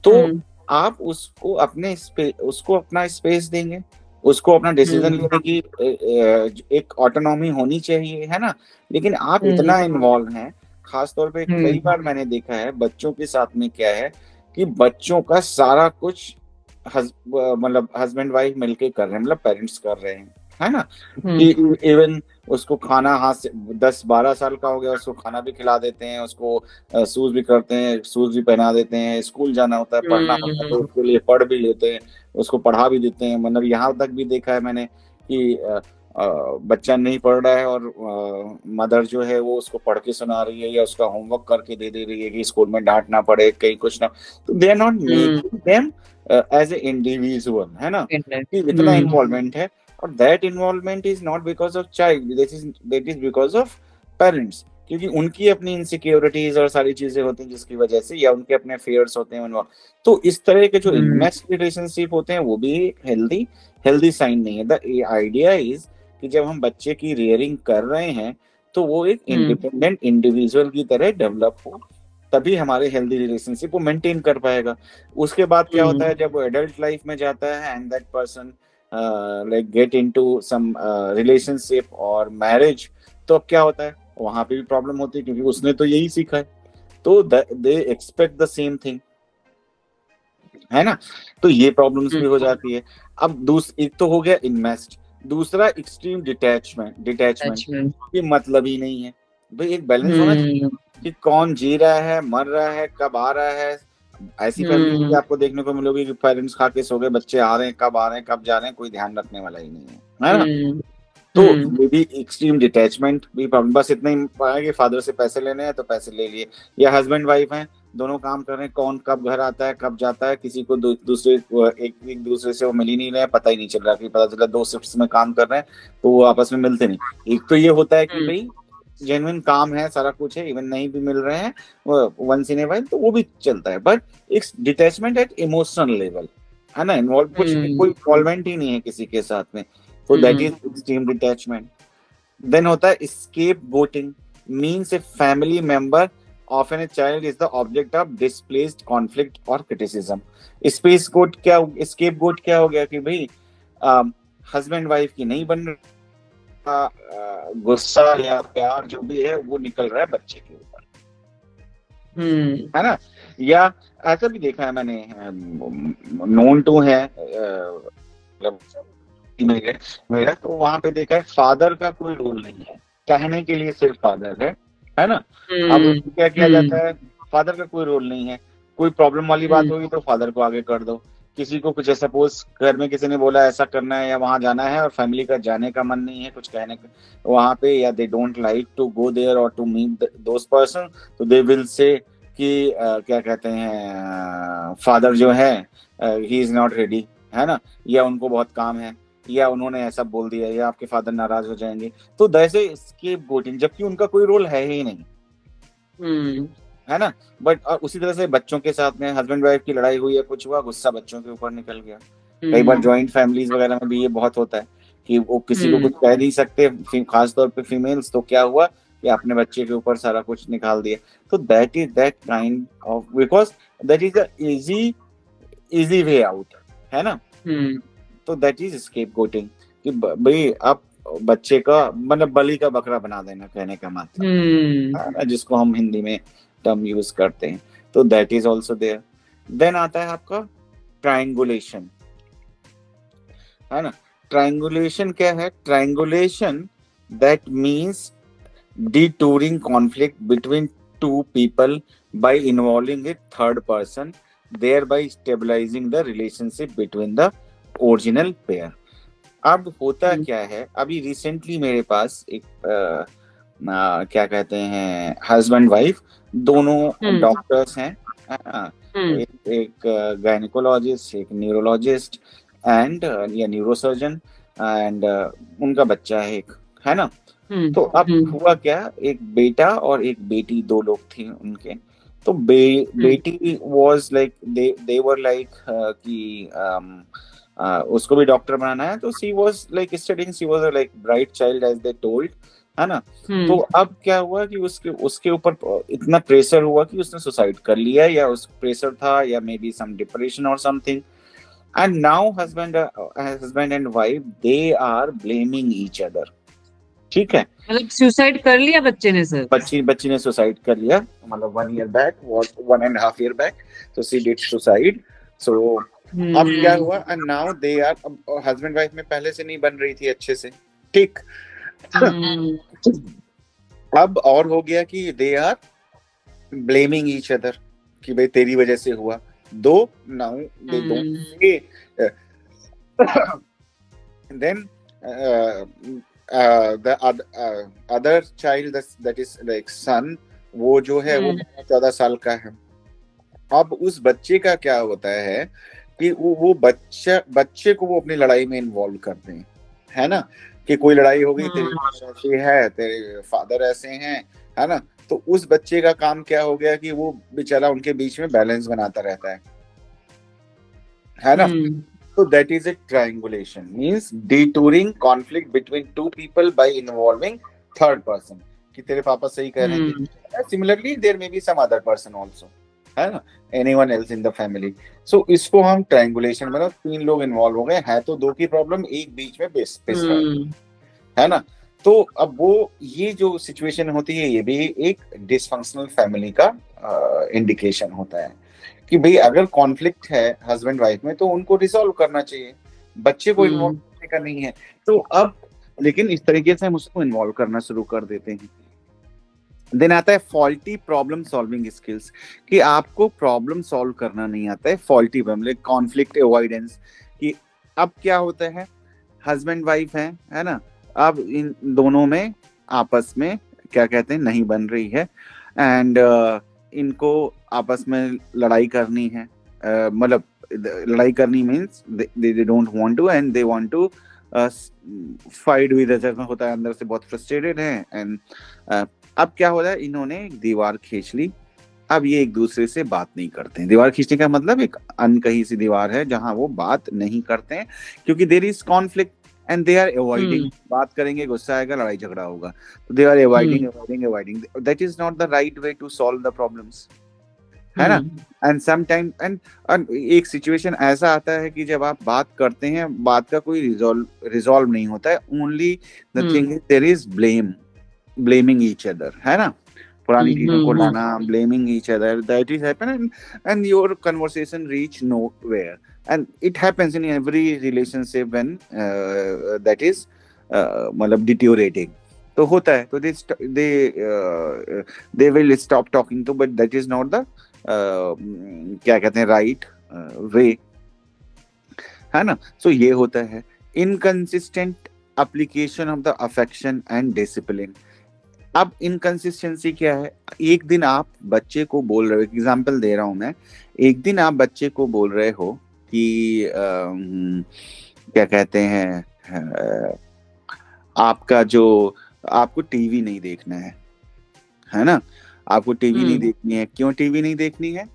तो आप उसको अपना स्पेस देंगे, उसको अपना डिसीजन लेने की एक ऑटोनॉमी होनी चाहिए, है ना। लेकिन आप इतना इन्वॉल्व हैं, खासतौर पे कई बार मैंने देखा है बच्चों के साथ में क्या है कि बच्चों का सारा कुछ मतलब हस्बैंड वाइफ मिलके कर रहे हैं, मतलब पेरेंट्स कर रहे हैं, है ना। कि इवन उसको खाना हाथ से 10-12 साल का हो गया, उसको खाना भी खिला देते हैं, उसको शूज भी करते हैं, शूज भी पहना देते हैं, स्कूल जाना होता है, पढ़ना होता है तो उसके लिए पढ़ भी लेते हैं, उसको पढ़ा भी देते हैं। मतलब यहाँ तक भी देखा है मैंने कि बच्चा नहीं पढ़ रहा है और मदर जो है वो उसको पढ़ के सुना रही है या उसका होमवर्क करके दे रही है कि स्कूल में डांट ना पड़े, कहीं कुछ ना। तो they are not making them as a individual, है ना, कि इतना इन्वॉल्वमेंट है। और that involvement is not because of child, that is because of parents, क्योंकि उनकी अपनी इनसिक्योरिटीज और सारी चीजें होती हैं जिसकी वजह से, या उनके अपने फेयर्स होते हैं। तो इस तरह के जो इनमेस्ट रिलेशनशिप होते हैं वो भी हेल्दी साइन नहीं है। द आइडिया इज कि जब हम बच्चे की रियरिंग कर रहे हैं तो वो एक इंडिपेंडेंट इंडिविजुअल की तरह डेवलप हो, तभी हमारे हेल्दी रिलेशनशिप को मेंटेन कर पाएगा। उसके बाद क्या होता है जब वो एडल्ट लाइफ में जाता है and that person like get into some relationship और मैरिज, तो अब क्या होता है वहां पे भी प्रॉब्लम होती है, क्योंकि उसने तो यही सीखा है तो they expect the same thing, है ना। तो ये प्रॉब्लम्स भी हो जाती है। अब एक तो हो गया इन्वेस्ट, दूसरा एक्सट्रीम डिटैचमेंट। अटैचमेंट। ये मतलब ही नहीं है भाई, एक बैलेंस होना चाहिए हम्म। कि कौन जी रहा है, मर रहा है, कब आ रहा है। ऐसी फैमिली भी हम्म। आपको देखने को मिलोगी कि पेरेंट्स खा के सो गए, बच्चे आ रहे हैं, कब आ रहे हैं, कब जा रहे हैं, कोई ध्यान रखने वाला ही नहीं है ना। हम्म। तो ये भी एक्सट्रीम डिटैचमेंट भी प्रॉब्लम। बस इतना ही पाया कि फादर से पैसे लेने हैं तो पैसे ले लिए, या हस्बैंड वाइफ हैं, दोनों काम कर रहे हैं, कौन कब घर आता है, कब जाता है, किसी को दूसरे एक दूसरे से वो मिल ही नहीं रहे हैं, पता ही नहीं चल रहा, कि पता चला 2 शिफ्ट्स में काम कर रहे हैं तो वो आपस में मिलते नहीं। एक तो ये होता है कि भाई जेन्युइन काम है, सारा कुछ है, इवन नहीं भी मिल रहे हैं वंस इन ए वाइल, तो वो भी चलता है। बट एक डिटैचमेंट एट इमोशनल लेवल, है ना, इन्वॉल्व कुछ कोई इन्वॉल्वमेंट ही नहीं है किसी के साथ में, तो that is extreme detachment. Then होता है scapegoating, means a family member often a child is the object of displaced conflict or criticism. Scapegoat क्या हो गया कि भाई हस्बैंड वाइफ की नहीं बन गुस्सा या प्यार जो भी है वो निकल रहा है बच्चे के ऊपर, है ना। या ऐसा भी देखा है मैंने, नोन टू है मेरा, तो वहां पे देखा है फादर का कोई रोल नहीं है, कहने के लिए सिर्फ फादर है ना। अब क्या किया जाता है, फादर का कोई रोल नहीं है, कोई प्रॉब्लम वाली बात होगी तो फादर को आगे कर दो। किसी को कुछ, सपोज घर में किसी ने बोला ऐसा करना है या वहां जाना है और फैमिली का जाने का मन नहीं है, कुछ कहने का वहां पे, या they don't like to go there और टू मीट दोस पर्सन, तो दे विल से कि क्या कहते हैं, फादर जो है ही इज नॉट रेडी, है ना, या उनको बहुत काम है, या उन्होंने ऐसा बोल दिया, या आपके फादर नाराज हो जाएंगे। तो दैसे स्केपगोटिंग, जबकि उनका कोई रोल है ही नहीं, है ना। बट उसी तरह से बच्चों के साथ में हस्बैंड वाइफ की लड़ाई हुई या कुछ हुआ, गुस्सा बच्चों के ऊपर निकल गया। कई बार जॉइंट फैमिलीज वगैरह में भी ये बहुत होता है कि वो किसी को कुछ कह नहीं सकते, खासतौर पे फीमेल्स, तो क्या हुआ कि अपने बच्चे के ऊपर सारा कुछ निकाल दिया। तो that is that kind of, because that is easy way out, है ना। तो दैट इज स्केपगोटिंग कि भाई आप बच्चे का मतलब बलि का बकरा बना देना, कहने का मतलब, जिसको हम हिंदी में टर्म यूज करते हैं। तो that is also there. Then आता है आपका ट्रायंगुलेशन, है ना। ट्रायंगुलेशन क्या है, triangulation that means detouring conflict between two people by involving a third person, thereby stabilizing the relationship between the original pair. अब होता क्या है, अभी रिसेंटली मेरे पास एक क्या कहते हैं, हस्बैंड वाइफ दोनों डॉक्टर्स हैं, एक गायनिकोलॉजिस्ट, एक न्यूरोलॉजिस्ट एंड या न्यूरोसर्जन, एंड उनका बच्चा है एक, है ना। तो अब हुआ क्या, एक बेटा और एक बेटी, 2 लोग थे उनके। तो बेटी was like they were like कि उसको भी डॉक्टर बनाना है, तो she was like studying, she was like bright child as they told, है ना। तो अब क्या हुआ कि उसके ऊपर इतना प्रेशर हुआ कि उसने सुसाइड कर लिया, या उस प्रेशर था, या मे बी सम डिप्रेशन और something, and now husband and wife they are blaming each other. ठीक है, मतलब सुसाइड कर लिया बच्चे ने सर? बच्ची ने सुसाइड कर लिया, मतलब 1 year back, 1.5 year back, so she did suicide. So अब क्या हुआ, and now they are, husband wife में पहले से नहीं बन रही थी अच्छे से, ठीक। अब और हो गया कि they are blaming each other कि भाई तेरी वजह से हुआ, दो now they don't say then the other child that is like son, वो जो है वो 14 साल का है। अब उस बच्चे का क्या होता है कि वो बच्चे को वो अपनी लड़ाई में इन्वॉल्व करते हैं, है ना, कि कोई लड़ाई हो गई, तेरी मदर ऐसी है, तेरे फादर ऐसे हैं, है ना। तो उस बच्चे का काम क्या हो गया कि वो बेचारा उनके बीच में बैलेंस बनाता रहता है ना। So that is a triangulation, means detouring conflict between 2 people by involving third person, कि तेरे पापा सही कह रहे हैं, similarly there may be some other person also, है ना, anyone else in the family. So इसको हम triangulation, मतलब 3 लोग इन्वॉल्व हो गए हैं, तो 2 की प्रॉब्लम, एक बीच में बेस है ना। तो अब वो ये जो सिचुएशन होती है ये भी एक डिसफंक्शनल फैमिली का इंडिकेशन होता है कि भाई अगर कॉन्फ्लिक्ट है हस्बैंड वाइफ में तो उनको रिजॉल्व करना चाहिए, बच्चे को इन्वॉल्व हम्म करने का नहीं है। तो अब लेकिन इस तरीके से हम उसको इन्वॉल्व करना शुरू कर देते हैं। देन आता है फॉल्टी प्रॉब्लम सॉल्विंग स्किल्स, कि आपको प्रॉब्लम सॉल्व करना नहीं आता है, फॉल्टी मतलब कॉन्फ्लिक्ट अवॉइडेंस। कि अब क्या होता है, हस्बैंड वाइफ है ना, अब इन दोनों में आपस में क्या कहते हैं नहीं बन रही है, एंड इनको आपस में लड़ाई करनी है, मतलब लड़ाई करनी means they don't want to and they want to fight with other, होता है अंदर से बहुत फ्रस्ट्रेटेड है, एंड अब क्या हो रहा है, इन्होंने एक दीवार खींच ली। अब ये एक दूसरे से बात नहीं करते हैं। दीवार खींचने का मतलब एक अनकही सी दीवार है जहां वो बात नहीं करते हैं, क्योंकि there is conflict and they are avoiding. Hmm बात करेंगे गुस्सा आएगा, लड़ाई झगड़ा होगा, तो they are avoiding hmm avoiding avoiding. That is not the right way to solve the problems, है ना। Hmm and some time and एक सिचुएशन ऐसा आता है कि जब आप बात करते हैं, बात का कोई रिजॉल्व नहीं होता है, only the thing is there is blaming each other, है ना, पुरानी चीजों को हम्म लाना, blaming each other, that is happen, and your conversation reach nowhere, and it happens in every relationship when that is मतलब deteriorating. तो होता है, तो दे विल स्टॉप टॉकिंग, तो but that is not the क्या कहते हैं right way, है ना। सो ये होता है inconsistent application of the affection and discipline. अब इनकंसिस्टेंसी क्या है, एक दिन आप बच्चे को बोल रहे हो, एग्जाम्पल दे रहा हूं मैं, एक दिन आप बच्चे को बोल रहे हो कि क्या कहते हैं आपका जो आपको टीवी नहीं देखना है ना, आपको टीवी नहीं हम्म देखनी है। क्यों टीवी नहीं देखनी है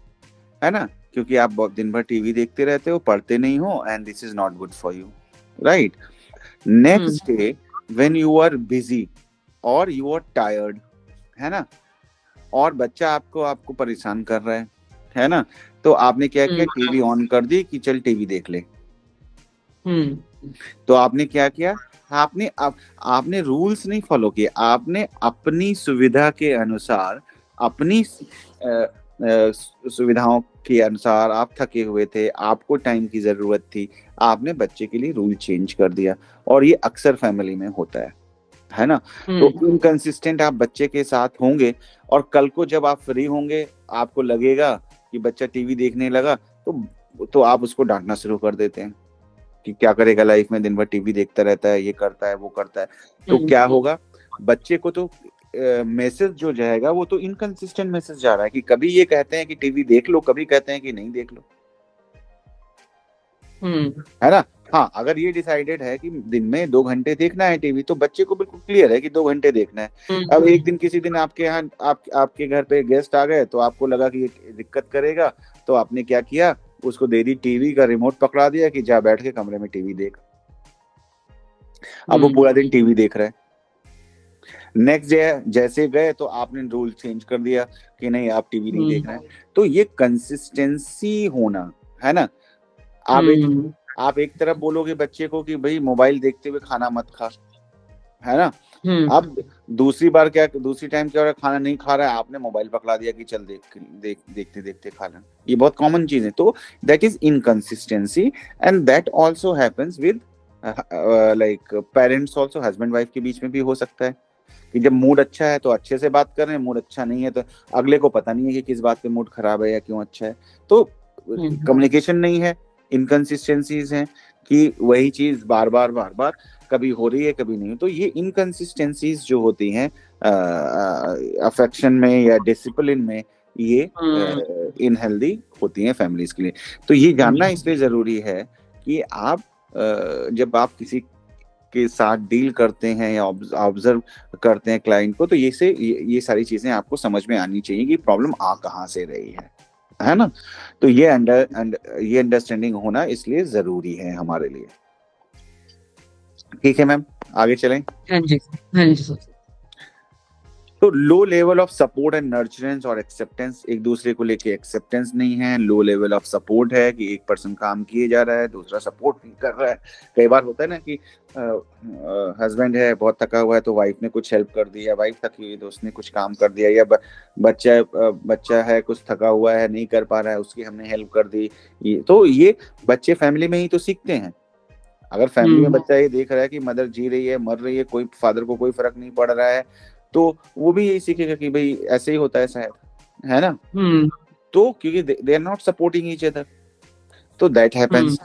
ना, क्योंकि आप बहुत दिन भर टीवी देखते रहते हो, पढ़ते नहीं हो, and this is not good for you, right. Hmm next day when you are busy और यू आर टायर्ड, है ना, और बच्चा आपको आपको परेशान कर रहा है ना, तो आपने क्या किया, टीवी ऑन कर दी कि चल टीवी देख ले। तो आपने क्या किया, आपने रूल्स नहीं फॉलो किए, आपने अपनी सुविधा के अनुसार, अपनी सुविधाओं के अनुसार, आप थके हुए थे, आपको टाइम की जरूरत थी, आपने बच्चे के लिए रूल चेंज कर दिया। और ये अक्सर फैमिली में होता है ना। तो इनकंसिस्टेंट आप बच्चे के साथ होंगे, और कल को जब आप फ्री होंगे, आपको लगेगा कि बच्चा टीवी देखने लगा, तो आप उसको डांटना शुरू कर देते हैं कि क्या करेगा लाइफ में, दिन भर टीवी देखता रहता है, ये करता है वो करता है। तो क्या होगा, बच्चे को तो मैसेज जो जाएगा वो तो इनकंसिस्टेंट मैसेज जा रहा है, कि कभी ये कहते हैं कि टीवी देख लो, कभी कहते हैं कि नहीं देख लो, है ना। हाँ, अगर ये डिसाइडेड है कि दिन में 2 घंटे देखना है टीवी, तो बच्चे को बिल्कुल क्लियर है कि 2 घंटे देखना है। अब एक दिन किसी दिन आपके यहाँ आपके घर पे गेस्ट आ गए, तो आपको लगा कि ये दिक्कत करेगा, तो आपने क्या किया, उसको दे दी टीवी का रिमोट, पकड़ा दिया कि जा बैठ के कमरे में टीवी देख। अब वो पूरा दिन टीवी देख रहा है। नेक्स्ट डे जैसे गए तो आपने रूल चेंज कर दिया कि नहीं, आप टीवी नहीं देखना है। तो ये कंसिस्टेंसी होना, है ना। आप एक तरफ बोलोगे बच्चे को कि भाई मोबाइल देखते हुए खाना मत खा, है ना। अब दूसरी टाइम क्या हो रहा है, खाना नहीं खा रहा है, आपने मोबाइल पकड़ा दिया कि चल देखते देखते खा लेना। ये बहुत कॉमन चीज है। तो that is inconsistency, and that also happens with like parents also, husband wife के बीच में भी हो सकता है कि जब मूड अच्छा है तो अच्छे से बात कर रहे हैं, मूड अच्छा नहीं है तो अगले को पता नहीं है कि किस बात पे मूड खराब है या क्यों अच्छा है। तो कम्युनिकेशन नहीं है, इनकंसिस्टेंसीज हैं कि वही चीज बार बार कभी हो रही है कभी नहीं। तो ये इनकंसिस्टेंसीज जो होती हैं अफेक्शन में या डिसिप्लिन में, ये इनहेल्दी होती हैं फैमिलीज के लिए। तो ये जानना इसलिए जरूरी है कि आप जब आप किसी के साथ डील करते हैं या ऑब्जर्व करते हैं क्लाइंट को, तो ये सारी चीजें आपको समझ में आनी चाहिए कि प्रॉब्लम आ कहाँ से रही है ना। तो ये अंडरस्टैंडिंग होना इसलिए जरूरी है हमारे लिए। ठीक है मैम, आगे चलें। हाँ जी, हाँ जी। तो low level of support and nurturance और एक्सेप्टेंस, एक दूसरे को लेके एक्सेप्टेंस नहीं है, लो लेवल ऑफ सपोर्ट है कि एक पर्सन काम किए जा रहा है, दूसरा सपोर्ट नहीं कर रहा है। कई बार होता है ना कि हस्बैंड है बहुत थका हुआ है तो वाइफ ने कुछ हेल्प कर दिया, वाइफ थकी हुई तो उसने कुछ काम कर दिया, या बच्चा है कुछ थका हुआ है नहीं कर पा रहा है, उसकी हमने हेल्प कर दी। ये बच्चे फैमिली में ही तो सीखते हैं। अगर फैमिली में बच्चा ये देख रहा है कि मदर जी रही है, मर रही है, कोई फादर को कोई फर्क नहीं पड़ रहा है, तो वो भी यही सीखेगा कि भाई ऐसे ही होता है शायद, है ना। तो क्योंकि they are not supporting each other, तो that happens.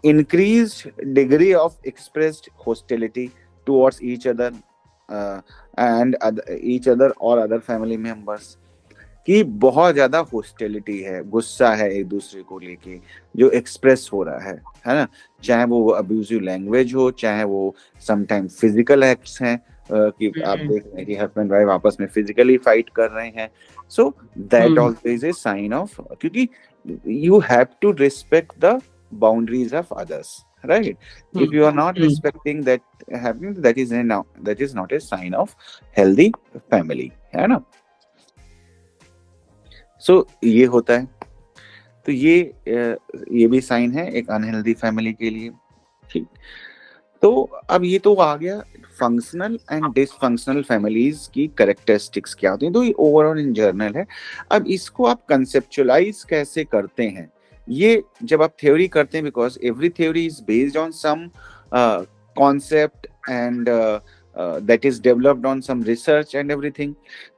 increased degree of expressed hostility towards each other and each other or other family members, कि बहुत ज्यादा हॉस्टिलिटी है, गुस्सा है एक दूसरे को लेके जो एक्सप्रेस हो रहा है ना। चाहे वो अब्यूजिव लैंग्वेज हो, चाहे वो समटाइम फिजिकल एक्ट्स हैं, कि आप देख रहे हैं कि हस्बैंड वाइफ आपस में फिजिकली फाइट कर रहे हैं। So that also is a sign of, क्योंकि you have to respect the boundaries of others, right? If you are not respecting that happening, that is not a sign of healthy family, है ना। so ये होता है, तो ये भी sign है एक अनहेल्दी फैमिली के लिए, ठीक। तो अब ये तो आ गया फंक्शनल एंड डिसफंक्शनल फैमिलीज की कैरेक्टरिस्टिक्स क्या होती हैं, तो ये ओवरऑल इन जनरल है। अब इसको आप कंसेप्चुअलाइज कैसे करते हैं, ये जब आप थ्योरी करते हैं, because every theory is based on some concept and that is developed on some research and everything.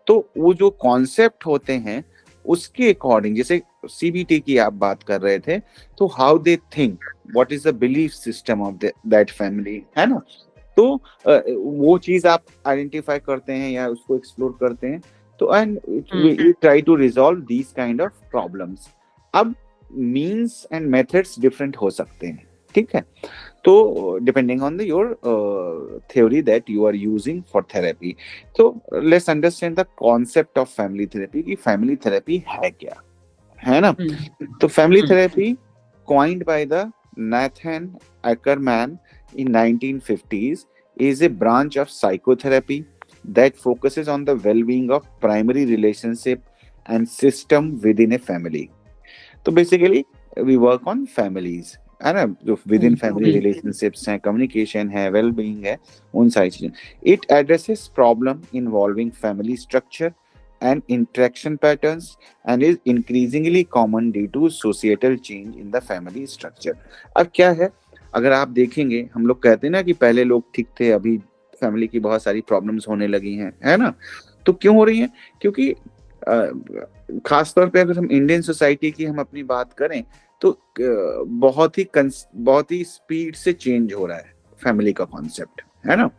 तो वो जो कॉन्सेप्ट होते हैं उसके अकॉर्डिंग, जैसे सीबीटी की आप बात कर रहे थे, तो how they think, what is the belief system of that family, है ना। तो वो चीज आप आइडेंटिफाई करते हैं या उसको एक्सप्लोर करते हैं, तो and we try to resolve these kind of problems. अब मीन्स एंड मेथड्स डिफरेंट हो सकते हैं, ठीक है, तो depending on the your theory that you are using for therapy. तो let's understand the concept of family therapy, कि family therapy है क्या, है ना। तो family therapy coined by the Nathan Ackerman in 1950s is a branch of psychotherapy that focuses on the well-being of primary relationship and system within a family. तो basically we work on families, है ना, जो within family relationships हैं, communication है, well being है, उन सारी चीजें। It addresses problem involving family structure and interaction patterns and is increasingly common due to societal change in the family structure. अब क्या है, अगर आप देखेंगे, हम लोग कहते हैं ना कि पहले लोग ठीक थे, अभी फैमिली की बहुत सारी प्रॉब्लम्स होने लगी हैं, है ना। तो क्यों हो रही हैं, क्योंकि खासतौर पे अगर हम इंडियन सोसाइटी की हम अपनी बात करें तो बहुत ही स्पीड से चेंज हो रहा है फैमिली का कॉन्सेप्ट, है ना।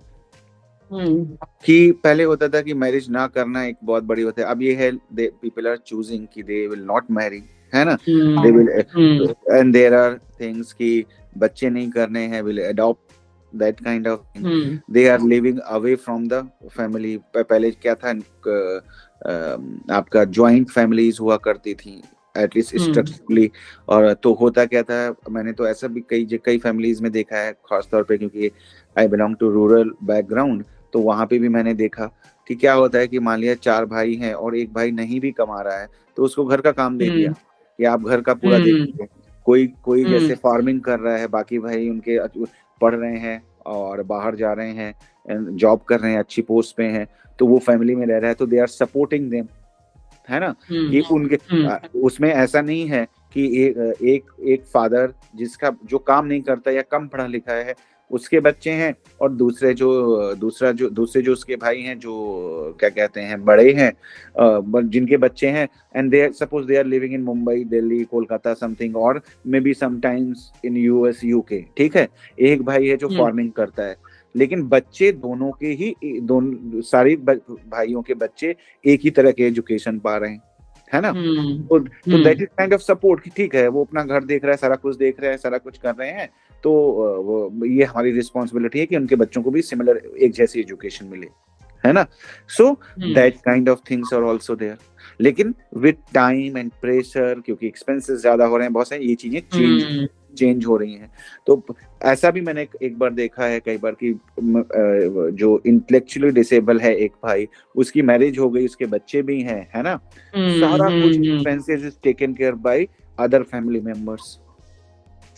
कि पहले होता था कि मैरिज ना करना एक बहुत बड़ी होता है, अब ये है पीपल आर चूजिंग कि दे विल नॉट मैरी, है ना, they will, and there are things कि बच्चे नहीं करने हैं, will adopt that kind of thing, they are living away from the family. पहले क्या था, आपका जॉइंट फैमिलीज हुआ करती थी एटलीस्ट स्ट्रक्चरली, और तो होता क्या था, मैंने तो ऐसा भी कई फैमिलीज में देखा है, खासतौर पे क्योंकि I belong to rural background, तो वहां पे भी मैंने देखा कि क्या होता है कि मान लिया 4 भाई हैं और एक भाई नहीं भी कमा रहा है, तो उसको घर का काम दे दिया कि आप घर का पूरा देखिए। कोई जैसे फार्मिंग कर रहा है, बाकी भाई उनके पढ़ रहे हैं और बाहर जा रहे हैं, जॉब कर रहे हैं, अच्छी पोस्ट पे हैं, तो वो फैमिली में रह रहा है, तो दे आर सपोर्टिंग देम, है ना। कि उनके उसमें ऐसा नहीं है कि एक फादर जिसका जो काम नहीं करता या कम पढ़ा लिखा है उसके बच्चे हैं, और दूसरे जो उसके भाई हैं जो क्या कहते हैं बड़े हैं, जिनके बच्चे हैं, and they suppose they are living in Mumbai, Delhi, Kolkata something, और maybe sometimes in US, UK, ठीक है। एक भाई है जो फार्मिंग करता है, लेकिन बच्चे दोनों के ही सारे भाइयों के बच्चे एक ही तरह के एजुकेशन पा रहे हैं, है ना। तो that is kind of support कि ठीक है, वो अपना घर देख रहा है, सारा कुछ देख रहा है, सारा कुछ कर रहे हैं, तो वो ये हमारी रिस्पॉन्सिबिलिटी है कि उनके बच्चों को भी सिमिलर एक जैसी एजुकेशन मिले, है ना। So that kind of things are also there, लेकिन विद टाइम एंड प्रेशर, क्योंकि एक्सपेंसेस ज्यादा हो रहे हैं, बहुत सारी ये चीजें चेंज चेंज हो रही हैं। तो ऐसा भी मैंने एक बार देखा है कई बार कि जो इंटेलेक्चुअली डिसेबल है एक भाई, उसकी मैरिज हो गई, उसके बच्चे भी हैं, है ना, सारा कुछ expenses is taken care by other family members.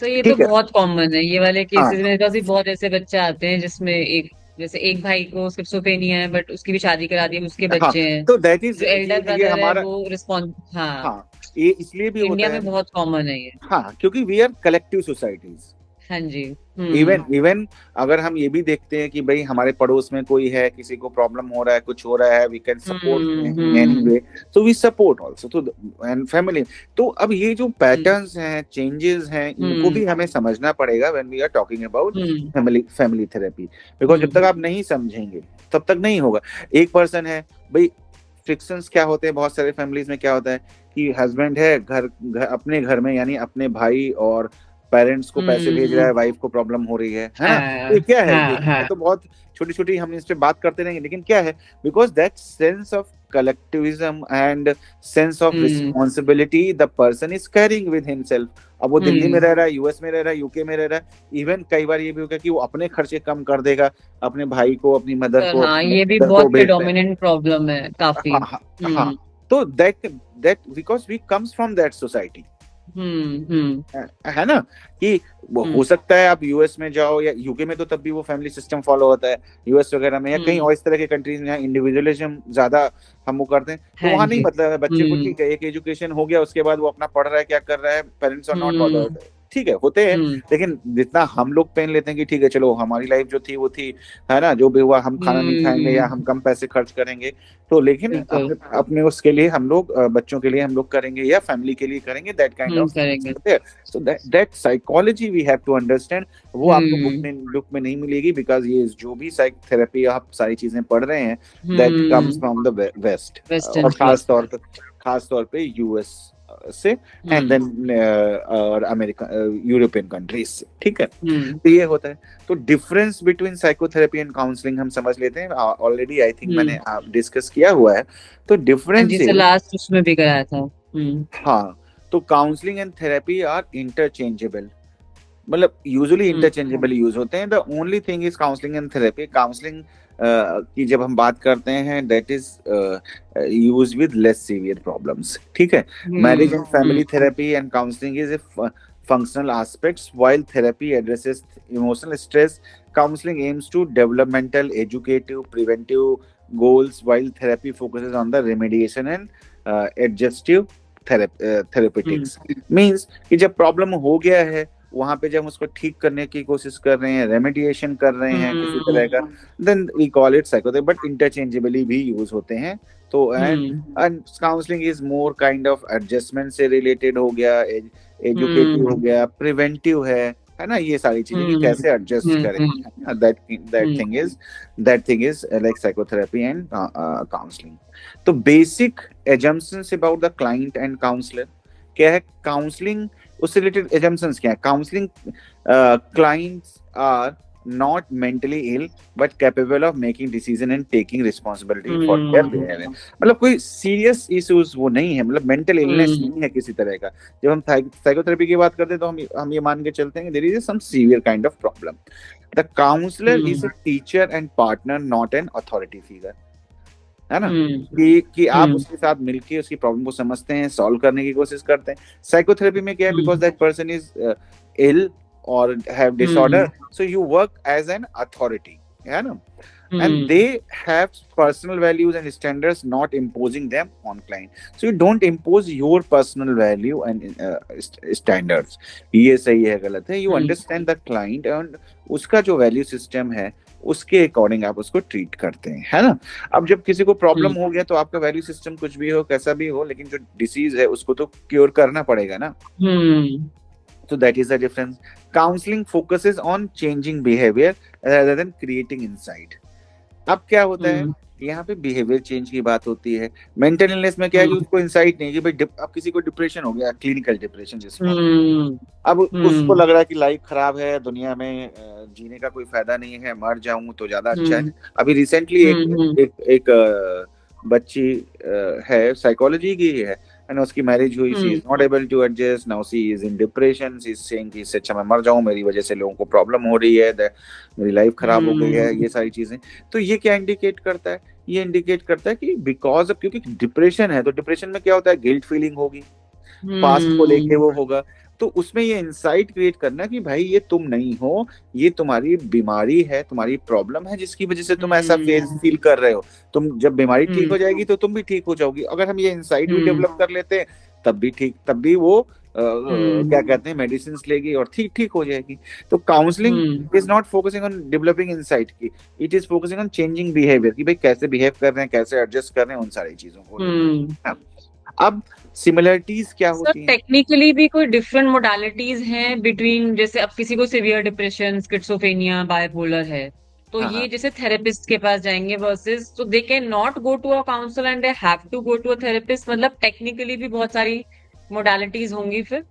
तो ये तो ठीक है। बहुत कॉमन है, ये वाले हाँ केसेस। मेरे पास भी बहुत ऐसे बच्चे आते हैं जिसमें एक, जैसे एक भाई को स्किज़ोफ्रेनिया है बट उसकी भी शादी करा दी है, उसके हाँ, बच्चे हैं। तो दैट इज जो एल्डर ये ब्रदर है हमारा, वो रिस्पॉन्स, हाँ, हाँ, ये इसलिए भी इंडिया होता है। में बहुत कॉमन है ये। हाँ, क्योंकि वी आर कलेक्टिव सोसाइटीज। हाँ जी। इवन इवन अगर हम ये भी देखते हैं कि भाई हमारे पड़ोस में कोई है, किसी को प्रॉब्लम हो रहा है, कुछ हो रहा है, we can support in any hmm way, so we support also तो एंड फैमिली। तो अब ये जो पैटर्न्स हैं, चेंजेस हैं, इनको हम्म भी हमें समझना पड़ेगा when we are talking about hmm family therapy. Because जब तक हम्म आप नहीं समझेंगे तब तक नहीं होगा। एक पर्सन है भाई, फ्रिक्शंस क्या होते हैं बहुत सारे फैमिलीज में, क्या होता है कि हस्बैंड है अपने घर में, यानी अपने भाई और पेरेंट्स को पैसे भेज रहा है, हम्म, वाइफ को प्रॉब्लम हो रही है ना। हाँ तो ये क्या है, हाँ ये हाँ। तो बहुत छोटी छोटी हम इस पे बात करते रहेंगे, लेकिन क्या है, because that sense of collectivism and sense of hmm responsibility the person is carrying with himself. अब वो दिल्ली में हम्म रह रहा है, यूएस में रह रहा है, यूके में रह रहा है, इवन कई बार ये भी होगा कि वो अपने खर्चे कम कर देगा, अपने भाई को, अपनी मदर तो को, हाँ, अपनी ये भी मदर को बहुत भेजते हैं। प्रेडोमिनेंट प्रॉब्लम है काफी। हाँ हाँ हाँ। तो that because we comes from that society, hmm है ना, कि वो हो हम्म सकता है आप यूएस में जाओ या यूके में, तो तब भी वो फैमिली सिस्टम फॉलो होता है, यूएस वगैरह में या कहीं हम्म और इस तरह के कंट्रीज में जहाँ इंडिविजुअलिज्म ज्यादा हम वो करते हैं, तो हाँ वहां नहीं, जी। मतलब है बच्चे को हम्म ठीक है, एक एजुकेशन हो गया, उसके बाद वो अपना पढ़ रहा है, क्या कर रहा है, parents are not hmm bothered, ठीक है, होते हैं। हम्म लेकिन जितना हम लोग पेन लेते हैं कि ठीक है चलो हमारी लाइफ जो थी वो थी, है ना, जो भी हुआ, हम खाना नहीं खाएंगे या हम हम्म, कम पैसे खर्च करेंगे, तो लेकिन बिल्कुल। अपने उसके लिए हम लोग बच्चों के लिए हम लोग करेंगे या फैमिली के लिए करेंगे, दैट काइंड ऑफ करेंगे। Things. So that psychology we have to understand. वो आपको हम्म बुक में नहीं मिलेगी, बिकॉज ये जो भी साइक थेरेपी आप सारी चीजें पढ़ रहे हैं, that comes hmm from the west, western और फिलोसफी। खास तौर पे यूएस से, एंड हम्म देन और अमेरिका, यूरोपियन कंट्रीज से, ठीक है। हम्म तो ये होता है। तो difference between psychotherapy and counselling हम समझ लेते हैं, ऑलरेडी आई थिंक मैंने हम्म डिस्कस किया हुआ है। तो हाँ डिफरेंस जी, सर इज, लास्ट उसमें भी कराया था। हाँ, तो counselling and therapy are interchangeable, मतलब यूजुअली हम्म इंटरचेंजेबल यूज होते हैं। The only thing is counselling and therapy, counselling की जब हम बात करते हैं, that is use with less severe problems, ठीक है। Marriage and family hmm therapy and counselling is a functional aspects, while therapy addresses emotional stress. Counseling aims to developmental, educative, preventive goals, while therapy focuses on the remediation and adjustive therapeutics. Means कि जब problem हो गया है, वहां पे जब उसको ठीक करने की कोशिश कर रहे हैं, रेमेडिएशन कर रहे हैं किसी तरह का, hmm then we call it psychotherapy, but interchangeably भी यूज होते हैं। तो and counselling is more kind of adjustment से रिलेटेड हो गया, एजुकेटिव हो हम्म गया, प्रिवेंटिव है ना, ये सारी चीजें कि कैसे एडजस्ट करें, hmm that that thing is like psychotherapy and counselling. तो basic assumptions about the client and counsellor क्या है, काउंसलिंग उससे रिलेटेड एजम्पशंस क्या है, counselling clients are not mentally ill but capable of making decision and taking responsibility for their behavior। मतलब कोई serious issues वो नहीं है, मतलब मेंटल इलनेस नहीं है किसी तरह का। जब हम साइकोथेरेपी की बात करते हैं तो हम ये मान के चलते हैं there is some severe kind of problem. The counsellor is a teacher and partner, not an authority figure, है ना, कि आप उसके साथ मिलके उसकी प्रॉब्लम को समझते हैं, सॉल्व करने की कोशिश करते हैं। साइकोथेरेपी में क्या है, because that person is ill or have disorder, so you work as an authority, है ना, and they have personal values and standards, not imposing them on client, so you don't impose your personal value and standards। ये सही है गलत है, you understand the client and उसका जो value system है उसके अकॉर्डिंग आप उसको ट्रीट करते हैं, है ना। अब जब किसी को प्रॉब्लम हो गया तो आपका वैल्यू सिस्टम कुछ भी हो, कैसा भी हो, लेकिन जो डिसीज है उसको तो क्योर करना पड़ेगा ना। So that is the difference. Counseling focuses on changing behavior rather than creating insight। अब क्या होता है, यहाँ पे बिहेवियर चेंज की बात होती है। मेंटल इलनेस में क्या है कि उसको इंसाइट नहीं कि भाई अब किसी को डिप्रेशन हो गया, क्लिनिकल डिप्रेशन जिसको, अब उसको लग रहा है कि लाइफ खराब है, दुनिया में जीने का कोई फायदा नहीं है, मर जाऊं तो ज्यादा अच्छा है। अभी रिसेंटली एक बच्ची है, साइकोलॉजी की है है ना, उसकी मैरिज हुई, she is not able to adjust, now she is in depression, she is saying कि इससे अच्छा मैं मर जाऊं, मेरी वजह से लोगों को प्रॉब्लम हो रही है, मेरी लाइफ खराब हो गई है, ये सारी चीजें। तो ये क्या इंडिकेट करता है? ये इंडिकेट करता है कि बिकॉज ऑफ, क्योंकि डिप्रेशन है तो डिप्रेशन में क्या होता है, गिल्ट फीलिंग होगी, पास्ट को लेके वो होगा, तो उसमें ये इंसाइट क्रिएट करना कि भाई ये तुम नहीं हो, ये तुम्हारी बीमारी है, तुम्हारी प्रॉब्लम है, जिसकी वजह से तुम ऐसा फील कर रहे हो। तुम जब बीमारी ठीक हो जाएगी तो तुम भी ठीक हो जाओगी। अगर हम ये इंसाइट भी डेवलप कर लेते हैं तब भी ठीक, तब भी वो क्या कहते हैं, मेडिसिन लेगी और ठीक हो जाएगी। तो counselling is not focusing on developing insight की, it is focusing on changing behaviour, कि भाई कैसे बिहेव कर रहे हैं, कैसे एडजस्ट कर रहे हैं, उन सारी चीजों को। अब सिमिलरिटीज क्या होती हैं? टेक्निकली भी कोई डिफरेंट मोडालिटीज हैं बिटवीन, जैसे अब किसी को सिवियर डिप्रेशन, स्किज़ोफ्रेनिया, बाइपोलर है, तो ये जैसे थेरेपिस्ट के पास जाएंगे वर्सेस, तो they can not go to a counsellor and they have to go to a therapist. मतलब टेक्निकली भी बहुत सारी मोडालिटीज होंगी फिर?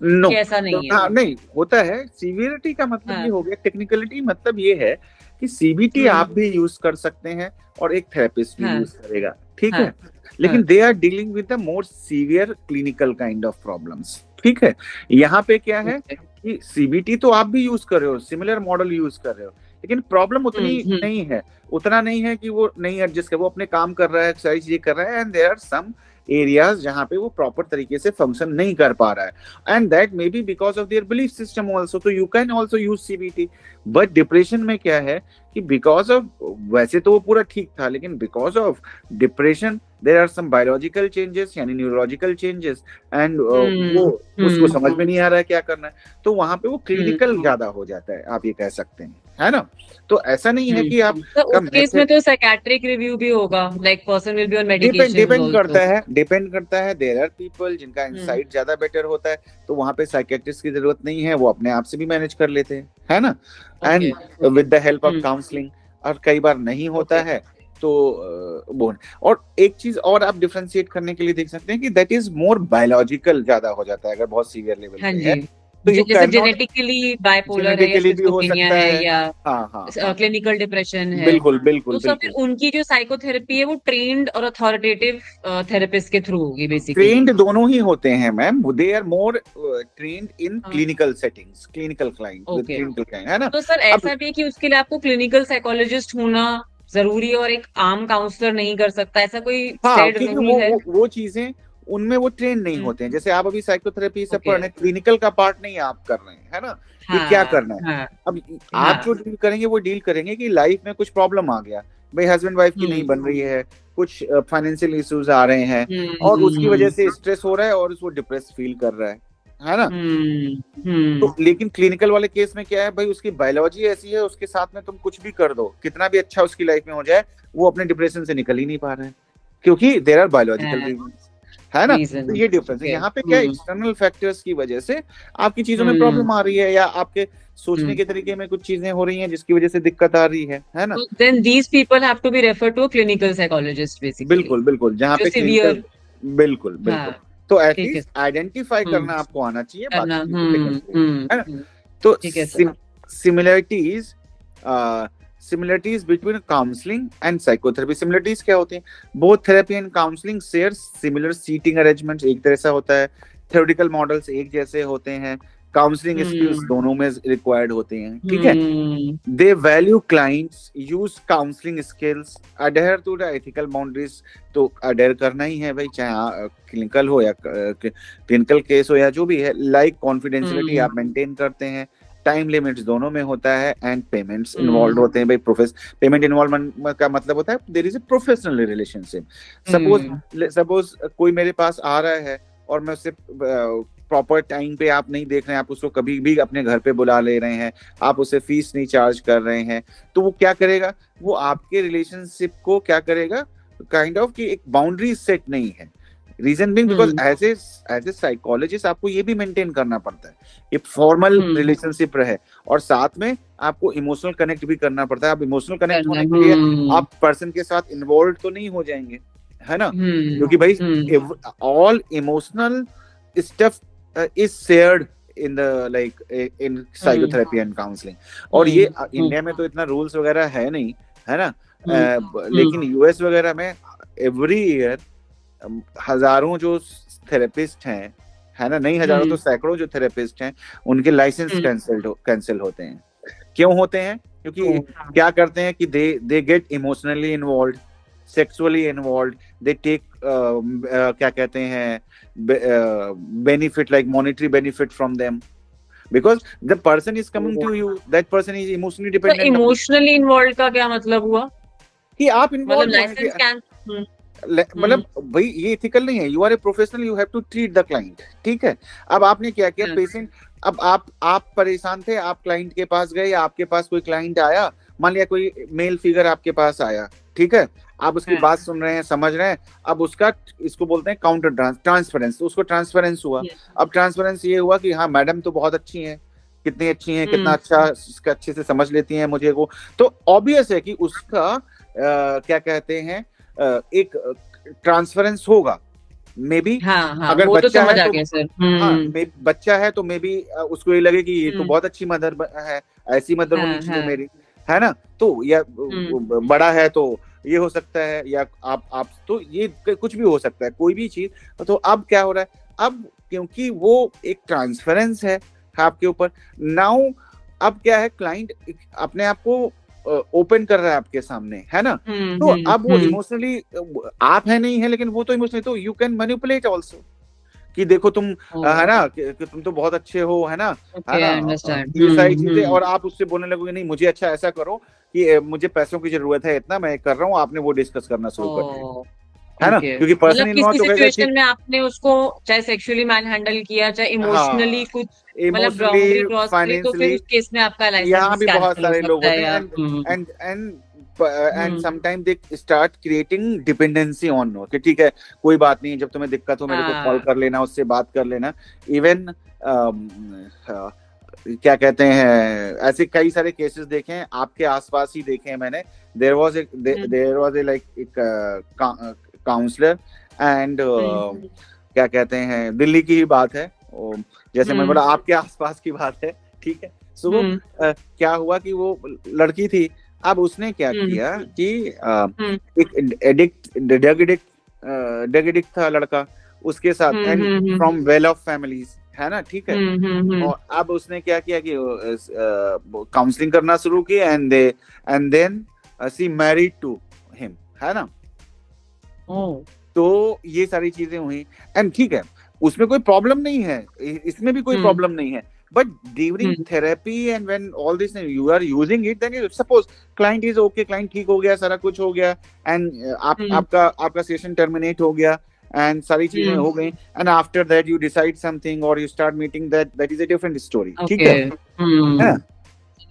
नो, ऐसा नहीं है? हाँ नहीं होता है। सीवियरिटी का मतलब ये हो गया, टेक्निकलिटी मतलब ये है कि सीबीटी आप भी यूज कर सकते हैं और एक थेरेपिस्ट भी यूज करेगा, ठीक है, लेकिन they are dealing with the more severe clinical kind of problems, ठीक है। यहाँ पे क्या है कि सीबीटी तो आप भी यूज कर रहे हो, सिमिलर मॉडल यूज कर रहे हो, लेकिन प्रॉब्लम उतनी नहीं है, उतना नहीं है कि वो नहीं एडजस्ट कर, वो अपने काम कर रहा है, सारी चीजें कर रहा है, and there are some areas जहां पे वो प्रॉपर तरीके से फंक्शन नहीं कर पा रहा है, and that may be because of their belief system also, तो you can also use CBT. But depression में क्या है कि बिकॉज ऑफ, वैसे तो वो पूरा ठीक था, लेकिन because of depression there are some biological changes, यानी न्यूरोलॉजिकल चेंजेस, एंड वो उसको समझ में नहीं आ रहा है क्या करना है, तो वहां पे वो क्लिनिकल ज्यादा हो जाता है, आप ये कह सकते हैं, है ना। तो ऐसा नहीं है कि आप तो उस केस में तो साइकियाट्रिक रिव्यू भी होगा, like person will be on medication. Depend करता है। देयर आर पीपल जिनका इंसाइट ज्यादा बेटर होता है, तो वहां पे साइकियाट्रिस्ट की जरूरत नहीं है, वो अपने आप से भी मैनेज कर लेते हैं, है ना, and with the help of counselling. और कई बार नहीं होता है तो वो। और एक चीज और आप डिफरेंशिएट करने के लिए देख सकते हैं कि दैट इज मोर बायोलॉजिकल ज्यादा हो जाता है, अगर बहुत सीवियर लेवल पे है तो जैसे जेनेटिकली बाइपोलर है या स्किज़ोफ्रेनिया है या क्लिनिकल डिप्रेशन है, बिल्कुल तो फिर उनकी जो साइकोथेरेपी है वो ट्रेन्ड और अथॉरिटेटिव थेरेपिस्ट के थ्रू होगी बेसिकली। ट्रेन्ड दोनों ही होते हैं ma'am, they are more trained in clinical settings, clinical client, है ना। तो सर ऐसा भी है कि उसके लिए आपको क्लिनिकल साइकोलॉजिस्ट होना जरूरी है और एक आम काउंसलर नहीं कर सकता, ऐसा कोई सेड रूल है? वो चीजें उनमें वो ट्रेन नहीं होते हैं। जैसे आप अभी साइकोथेरेपी सब पढ़ रहे हैं, क्लिनिकल का पार्ट नहीं आप कर रहे हैं, है ना, कि क्या करना है। अब आप जो डील करेंगे वो डील करेंगे कि लाइफ में कुछ प्रॉब्लम आ गया, भाई हस्बैंड वाइफ की नहीं बन रही है, कुछ फाइनेंशियल इश्यूज आ रहे हैं और उसकी वजह से स्ट्रेस हो रहा है और उसको डिप्रेस फील कर रहा है ना। तो लेकिन क्लिनिकल वाले केस में क्या है, भाई उसकी बायोलॉजी ऐसी है, उसके साथ में तुम कुछ भी कर दो, कितना भी अच्छा उसकी लाइफ में हो जाए, वो अपने डिप्रेशन से निकल ही नहीं पा रहा है, क्योंकि देयर आर बायोलॉजिकल रीजंस, है ना। तो ये डिफरेंस है। यहाँ पे क्या एक्सटर्नल फैक्टर्स की वजह से आपकी चीजों में प्रॉब्लम आ रही है, या आपके सोचने के तरीके में कुछ चीजें हो रही हैं जिसकी वजह से दिक्कत आ रही है ना। Then these people have to be referred to a clinical psychologist basically। बिल्कुल जहाँ पे क्लिनिकल, बिल्कुल तो एटलीस्ट आइडेंटिफाई करना आपको आना चाहिए, बाकी तो similarities between counselling and psychotherapy. Similarities क्या होती हैं? Both therapy and counselling share similar seating arrangements, एक तरह से होता है, थ्योरेटिकल मॉडल्स एक जैसे होते हैं, काउंसलिंग स्किल्स दोनों में रिक्वायर्ड होते हैं, ठीक है। They value clients use counselling skills, adhere to the ethical boundaries, तो अडेयर करना ही है भाई, चाहे क्लिनिकल हो या क्लिनिकल केस हो या जो भी है, लाइक कॉन्फिडेंशियलिटी आप मेंटेन करते हैं, टाइम लिमिट्स दोनों में होता है, एंड पेमेंट्स इन्वॉल्व होते हैं। भाई पेमेंट इन्वॉल्वमेंट का मतलब होता है there is a professional relationship. Suppose कोई मेरे पास आ रहा है और मैं उससे प्रॉपर टाइम पे आप नहीं देख रहे हैं, आप उसको कभी भी अपने घर पे बुला ले रहे हैं, आप उसे फीस नहीं चार्ज कर रहे हैं, तो वो क्या करेगा, वो आपके रिलेशनशिप को क्या करेगा, काइंड ऑफ कि एक बाउंड्री सेट नहीं है। Reason being because as a psychologist आपको ये भी मेंटेन करना पड़ता है, ये फॉर्मल रिलेशनशिप रहे, और साथ में आपको इमोशनल कनेक्ट भी करना पड़ता है। आप इमोशनल कनेक्ट होने के लिए आप पर्सन के साथ इन्वॉल्व तो नहीं हो जाएंगे, है ना, क्योंकि भाई all emotional stuff is shared in the like in psychotherapy and counselling. और ये इंडिया में तो इतना रूल्स वगैरह है नहीं, है ना, लेकिन यूएस वगैरह में एवरी ईयर हजारों जो थेरेपिस्ट हैं, है ना, नहीं हजारों तो सैकड़ों जो थेरेपिस्ट हैं, उनके लाइसेंस कैंसिल होते हैं। क्यों होते हैं? क्योंकि क्या करते हैं कि they get emotionally involved, sexually involved, they take क्या कहते हैं, benefit like monetary benefit from them, because the person is coming to you, that person is emotionally तो dependent इमोशनली इन्वॉल्व का क्या मतलब हुआ? कि आप इन्वॉल्व मतलब हो लाइसेंस कैंसिल, मतलब भाई ये इथिकल नहीं है, you are a professional, you have to treat the client, ठीक है। अब आपने क्या किया, पेशेंट, अब आप परेशान थे, आप क्लाइंट के पास गए, या आपके पास कोई क्लाइंट आया, मान लिया कोई मेल फिगर आपके पास आया, ठीक है, आप उसकी बात सुन रहे हैं, समझ रहे हैं, अब उसका, इसको बोलते हैं काउंटर ट्रांसफरेंस, तो उसको ट्रांसफरेंस हुआ। अब ट्रांसफरेंस ये हुआ कि हाँ मैडम तो बहुत अच्छी हैं, कितनी अच्छी हैं, कितना अच्छा, अच्छे से समझ लेती हैं मुझे को, तो ऑब्वियस है कि उसका क्या कहते हैं, एक ट्रांसफरेंस होगा, मे बी। अगर बच्चा है तो हाँ, बच्चा है तो मे बी उसको ये लगे कि ये तो बहुत अच्छी मदर है, ऐसी मदर होनी चाहिए मेरी, है ना, तो या बड़ा है तो ये हो सकता है, या आप तो ये कुछ भी हो सकता है, कोई भी चीज। तो अब क्या हो रहा है, अब क्योंकि वो एक ट्रांसफरेंस है आपके ऊपर, नाउ अब क्या है, क्लाइंट अपने आप को ओपन कर रहा है आपके सामने, है ना, तो अब वो इमोशनली, आप है नहीं है लेकिन वो तो इमोशनली, तो यू कैन मैनिपुलेट आल्सो कि देखो तुम, है ना, कि तुम तो बहुत अच्छे हो, है ना, है ना, ये सारी चीजें, और आप उससे बोलने लगोगे नहीं मुझे अच्छा ऐसा करो कि मुझे पैसों की जरूरत है, इतना मैं कर रहा हूँ, आपने वो डिस्कस करना शुरू कर दिया, है ना, क्योंकि पर्सन इन लॉ तो सिचुएशन में आपने उसको चाहे सेक्सुअली मैन हैंडल किया, चाहे इमोशनली कुछ, मतलब बाउंड्री क्रॉस की, तो फिर उस केस में आपका लाइसेंस यहाँ भी बहुत सारे लोग होते हैं, and sometime they start creating dependency on, कि ठीक है कोई बात नहीं, जब तुम्हें दिक्कत हो मेरे को कॉल कर लेना, उससे बात कर लेना। इवन क्या कहते हैं, ऐसे कई सारे केसेस देखे हैं, आपके आसपास ही देखे हैं मैंने। देयर वाज ए लाइक एक काउंसलर एंड क्या कहते हैं, दिल्ली की ही बात है, जैसे मैंने बोला आपके आसपास की बात है, ठीक है। सो क्या हुआ कि वो लड़की थी, अब उसने क्या किया कि एक ड्रग एडिक्ट था लड़का, उसके साथ, and from well of families, है ना, ठीक है। और अब उसने क्या किया कि काउंसलिंग करना शुरू की, and then she married to him, है ना। तो ये सारी चीजें हुई, एंड ठीक है, उसमें कोई प्रॉब्लम नहीं है, इसमें भी कोई प्रॉब्लम नहीं है, but during therapy and when all this you are using it, then you suppose client is okay, client ठीक हो गया, सारा कुछ हो गया, and आपका सेशन टर्मिनेट हो गया, and सारी चीजें हो गई, and after that you decide something or you start meeting, that is a different story, ठीक है।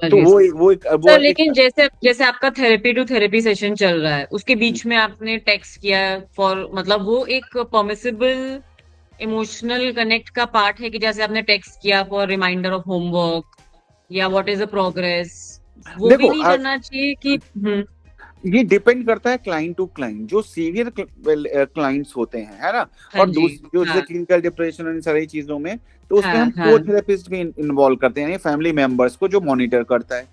तो वो सर, लेकिन जैसे आपका थेरेपी टू थेरेपी सेशन चल रहा है, उसके बीच में आपने टेक्स्ट किया फॉर, मतलब वो एक परमिसिबल इमोशनल कनेक्ट का पार्ट है कि जैसे आपने टेक्स्ट किया फॉर रिमाइंडर ऑफ होमवर्क या व्हाट इज द प्रोग्रेस, वो भी नहीं करना चाहिए कि ये डिपेंड करता है क्लाइंट टू क्लाइंट। जो सीवियर क्लाइंट्स होते हैं, है ना, और जो क्लिनिकल डिप्रेशन इन सारी चीजों में, तो उसमें हम को थेरेपिस्ट भी इन्वॉल्व करते हैं, फैमिली मेंबर्स को जो मॉनिटर करता है,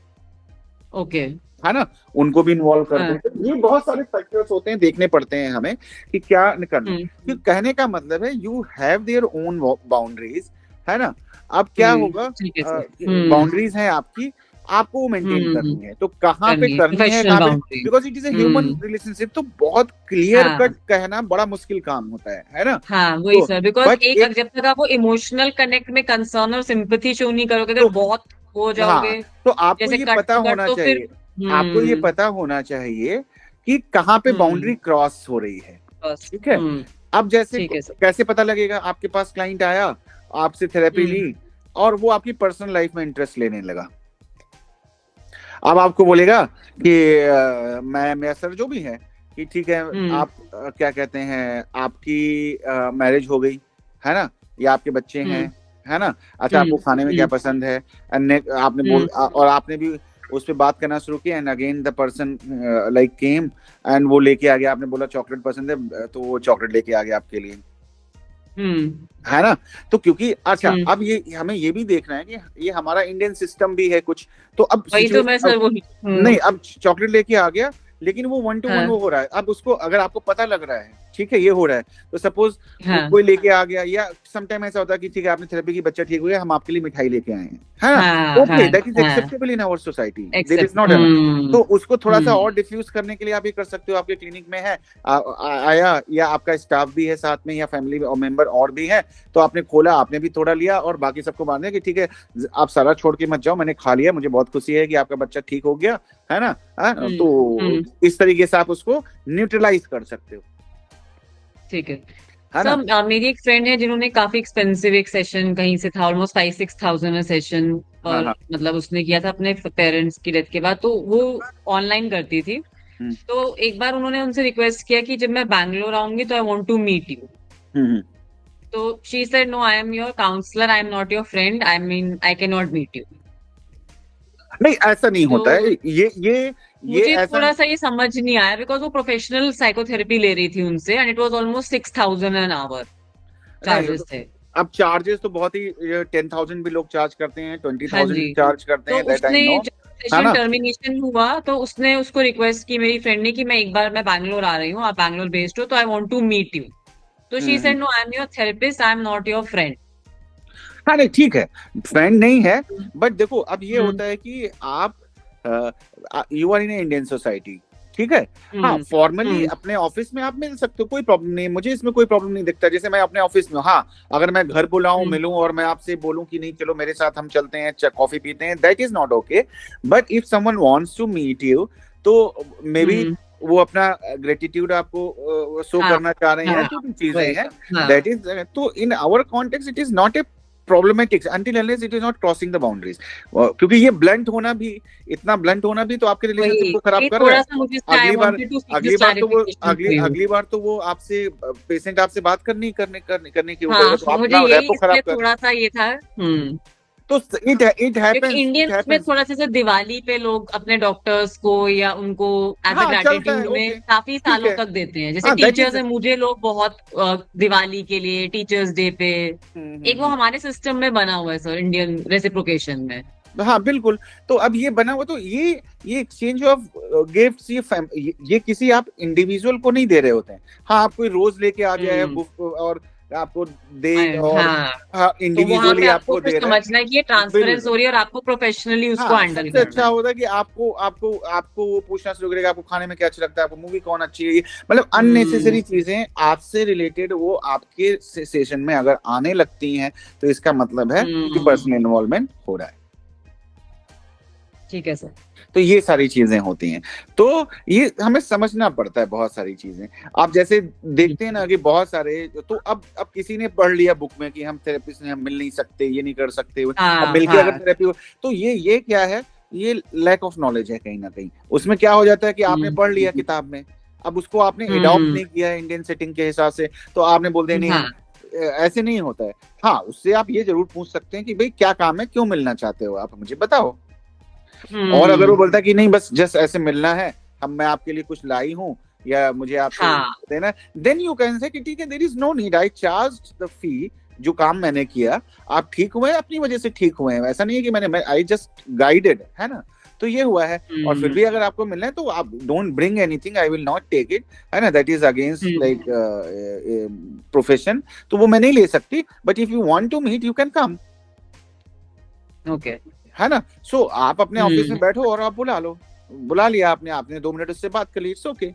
ओके, है ना, उनको भी इन्वॉल्व करते हैं। ये बहुत सारे फैक्टर्स होते हैं, देखने पड़ते हैं हमें कि क्या करना। क्योंकि कहने का मतलब है you have their own boundaries, है ना। अब क्या होगा, बाउंड्रीज हैं आपकी, आपको वो मेंटेन करनी है, तो कहाँ पे करनी है, because it is a human relationship, तो बहुत क्लियर कट कहना बड़ा मुश्किल काम होता है ना। हाँ, वही सर, बिकॉज जब तक आप वो इमोशनल कनेक्ट में कंसर्न और सिंपैथी शो नहीं करोगे, अगर बहुत हो जाओगे, तो आपको ये पता होना चाहिए, आपको ये पता होना चाहिए कि कहाँ पे बाउंड्री क्रॉस हो रही है, ठीक है। अब जैसे कैसे पता लगेगा, आपके पास क्लाइंट आया, आपसे थेरेपी ली, और वो आपकी पर्सनल लाइफ में इंटरेस्ट लेने लगा। अब आपको बोलेगा कि मेरा सर जो भी है कि ठीक है, आप क्या कहते हैं, आपकी मैरिज हो गई, है ना, या आपके बच्चे हैं, है ना, अच्छा आपको खाने में क्या पसंद है, आपने और आपने भी उस पर बात करना शुरू किया, and again the person like came and वो लेके आ गया, आपने बोला चॉकलेट पसंद है, तो वो चॉकलेट लेके आ गया आपके लिए, है ना। तो क्योंकि अच्छा, अब ये हमें ये भी देखना है कि ये हमारा इंडियन सिस्टम भी है कुछ, तो अब नहीं, अब चॉकलेट लेके आ गया, लेकिन वो 1 to 1 वो हो रहा है। अब उसको, अगर आपको पता लग रहा है ठीक है, ये हो रहा है, तो सपोज हाँ कोई लेके आ गया, या समटाइम ऐसा होता है कि ठीक है आपने थेरेपी की, बच्चा ठीक हो गया, हम आपके लिए मिठाई लेके आए हैं, है ना, हाँ ओके, हाँ दैट इज हाँ, acceptable in our society, there is except. Not an, तो उसको थोड़ा सा हम्म। और डिफ्यूज करने के लिए आप ये कर सकते हो, आपके क्लिनिक में है आया, या आपका स्टाफ भी है साथ में, या फैमिली मेंबर और भी है, तो आपने खोला, आपने भी थोड़ा लिया, और बाकी सबको मान दिया कि ठीक है आप सारा छोड़ के मत जाओ, मैंने खा लिया, मुझे बहुत खुशी है कि आपका बच्चा ठीक हो गया, है ना, तो इस तरीके से आप उसको न्यूट्रलाइज कर सकते हो, ठीक है। है ना। सब मेरी एक फ्रेंड है जिन्होंने काफी एक्सपेंसिव एक सेशन कहीं से था, ऑलमोस्ट 5-6 thousand सेशन, हाँ और हाँ। मतलब उसने किया था अपने पेरेंट्स की डेथ के बाद, तो वो ऑनलाइन करती थी। हम्म तो एक बार उन्होंने उनसे रिक्वेस्ट किया कि जब मैं बैंगलोर आऊंगी तो I want to meet you. Hmm. तो she said no, I am your counsellor, I am not your friend, I mean I can not meet you. नहीं ऐसा नहीं होता तो है, ये मुझे ऐसा थोड़ा सा ये समझ नहीं आया, बिकॉज वो प्रोफेशनल साइकोथेरेपी ले रही थी उनसे, and it was almost 6,000 an hour नहीं, चार्जेस थे। अब चार्जेस तो बहुत ही 10,000 भी लोग चार्ज करते हैं, ट्वेंटी हाँ थाउजेंड जी। भी चार्ज करते तो हैं, दैट आई उसने नो, जब है सेशन ना। टर्मिनेशन हुआ तो उसने उसको रिक्वेस्ट की, मेरी फ्रेंड ने, कि मैं एक बार मैं बैंगलोर आ रही हूँ, आप बैंगलोर बेस्ड हो, तो I want to meet you. तो she hmm. Said no, I am your therapist, I am not your friend. हाँ नहीं ठीक है, फ्रेंड नहीं है, बट देखो अब ये होता है कि आप you are in Indian society, ठीक है, हाँ हम्म फॉर्मली हम्म अपने ऑफिस में आप मिल सकते हो, कोई प्रॉब्लम नहीं है, मुझे इसमें कोई प्रॉब्लम नहीं दिखता, जैसे मैं अपने ऑफिस में, हाँ अगर मैं घर बुलाऊं हम्म मिलूं और मैं आपसे बोलूं कि नहीं चलो मेरे साथ हम चलते हैं कॉफी पीते हैं, that is not okay, but if someone wants to meet you, तो मे बी हम्म, वो अपना ग्रेटिट्यूड आपको शो हाँ करना चाह रहे हैं, हाँ, जो भी चीजें वही, हैं, हाँ दैट इज, तो in our context it is not a problematic until unless it is not crossing the boundaries, क्योंकि ये ब्लंट होना भी, इतना ब्लंट होना भी तो आपके रिलेशनशिप वही, को खराब ये कर रहा थोड़ा है। सा मुझे, आई अगली बार वांटेड टू सीक दिस अगली बार तो वो क्लैरिफिकेशन अगली फॉर यू। अगली बार तो वो आपसे पेशेंट आपसे बात करने की वो हाँ, करेगा, तो आप मुझे अपना यही रैपो खराब इसलिए कर, थोड़ा सा ये था। तो इट क्योंकि हैपेंस, इट इंडियंस में हैपेंस, थोड़ा सा जैसे दिवाली पे लोग अपने डॉक्टर्स को या उनको एज अ हाँ चलता है, ग्रैटिट्यूड में ओके, काफी ठीक सालों है, तक देते हैं। जैसे हाँ दैट टीचर्स इज, है, मुझे लोग बहुत दिवाली के लिए, टीचर्स डे पे, एक वो हमारे सिस्टम में बना हुआ है सर, इंडियन रेसिप्रोकेशन में। हाँ बिल्कुल, तो अब ये बना हुआ, तो ये एक्सचेंज ऑफ गिफ्ट्स, ये किसी आप इंडिविजुअल को नहीं दे रहे होते हैं, हाँ आप कोई रोज लेके आ जाए हम्म, और आपको दे, और हाँ, हाँ तो वहां इंडिविजुअली पे आपको आपको फिर दे रहे हैं, समझना है कि ये ट्रांसफरेंस हो बिल्कुल, रही है और आपको प्रोफेशनली उसको हाँ हैंडल सबसे करना अच्छा है। होता है कि आपको आपको आपको वो पूछना शुरू करेगा, आपको खाने में क्या अच्छा लगता है, आपको मूवी कौन अच्छी है, मतलब हम्म अननेसेसरी चीजें आपसे रिलेटेड वो आपके सेशन में अगर आने लगती हैं, तो इसका मतलब है कि हम्म, पर्सनल इन्वॉल्वमेंट हो रहा है, ठीक है सर। तो ये सारी चीजें होती हैं, तो ये हमें समझना पड़ता है बहुत सारी चीजें। आप जैसे देखते हैं ना कि बहुत सारे, तो अब किसी ने पढ़ लिया बुक में कि हम थेरेपिस्ट हैं, हम मिल नहीं सकते, ये नहीं कर सकते, अब हाँ मिलके अगर हाँ। थेरेपी हो, तो ये क्या है, ये लैक ऑफ नॉलेज है कहीं ना कहीं, उसमें क्या हो जाता है कि आपने पढ़ लिया हम्म किताब में, अब उसको आपने एडॉप्ट हम्म नहीं किया है इंडियन सेटिंग के हिसाब से, तो आपने बोल दिया नहीं हम, हाँ ऐसे नहीं होता है, हाँ उससे आप ये जरूर पूछ सकते हैं कि भाई क्या काम है, क्यों मिलना चाहते हो आप, मुझे बताओ, और अगर वो हम्म, बोलता है कि नहीं बस जस्ट ऐसे मिलना है, हम मैं आपके लिए कुछ लाई हूँ, या मुझे आपसे हाँ देना, देन यू कैन से कि ठीक है, there is no need, I charge the fee, जो काम मैंने किया, आप ठीक हुए अपनी वजह से, ठीक हुए हैं, ऐसा नहीं है कि मैं आई जस्ट गाइडेड, है ना, तो ये हुआ है, और फिर हम्म भी अगर आपको मिलना है तो आप don't bring anything, I will not take it, है ना, that is against hmm, like profession, तो वो मैं नहीं ले सकती, but if you want to meet you can come, okay. है ना, सो आप अपने ऑफिस में हम्म बैठो और आप बुला लो, बुला लिया आपने आपने 2 मिनट उससे बात कर ली, it's okay,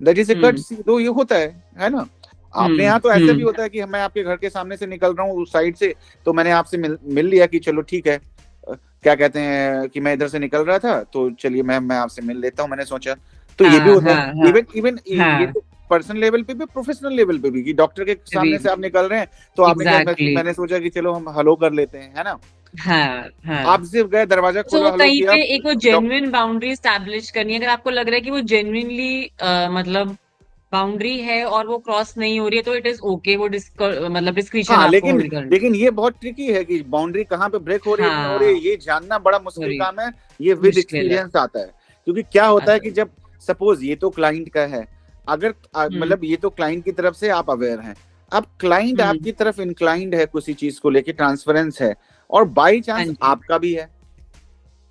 that is a hmm courtesy, तो ये होता है ना। आपने यहाँ तो ऐसा भी होता है कि मैं आपके घर के सामने से निकल रहा हूँ उस साइड से, तो मैंने आपसे मिल लिया कि चलो ठीक है, क्या कहते हैं कि मैं इधर से निकल रहा था, तो चलिए मैं आपसे मिल लेता हूँ, मैंने सोचा, तो ये भी हाँ होता हाँ है, हाँ इवन इवन ये हाँ, तो पर्सनल लेवल पे भी, प्रोफेशनल लेवल पे भी, कि डॉक्टर के सामने से आप निकल रहे हैं, तो आपने क्या, एग्जैक्टली, मैंने सोचा कि चलो हम हेलो कर लेते हैं, है ना, हाँ हाँ। आप सिर्फ गए, दरवाजा खोला, तो हेलो कहीं किया, पे एक वो डॉक्टर, जेन्युइन बाउंड्री स्टैब्लिश करनी है, अगर आपको लग रहा है कि वो जेन्युइनली मतलब बाउंड्री है और वो क्रॉस नहीं हो रही है, तो इट इज ओके, वो मतलब डिस्क्रिशन हाँ आपको लेकिन होल्ड करनी लेकिन ये बहुत ट्रिकी है कि बाउंड्री कहाँ पे ब्रेक हो रही है। है, नहीं हो रही है, हाँ, ये जानना बड़ा मुश्किल सॉरी, काम है, ये विद मुश्किल है। एक्सपीरियंस आता है, क्योंकि क्या होता है अच्छा। कि जब सपोज ये तो क्लाइंट का है, अगर हम्म मतलब ये तो क्लाइंट की तरफ से आप अवेयर हैं, अब क्लाइंट हम्म, आपकी तरफ इंक्लाइंड है किसी चीज को लेके, ट्रांसफरेंस है, और बाई हाँ चांस जी, आपका भी है,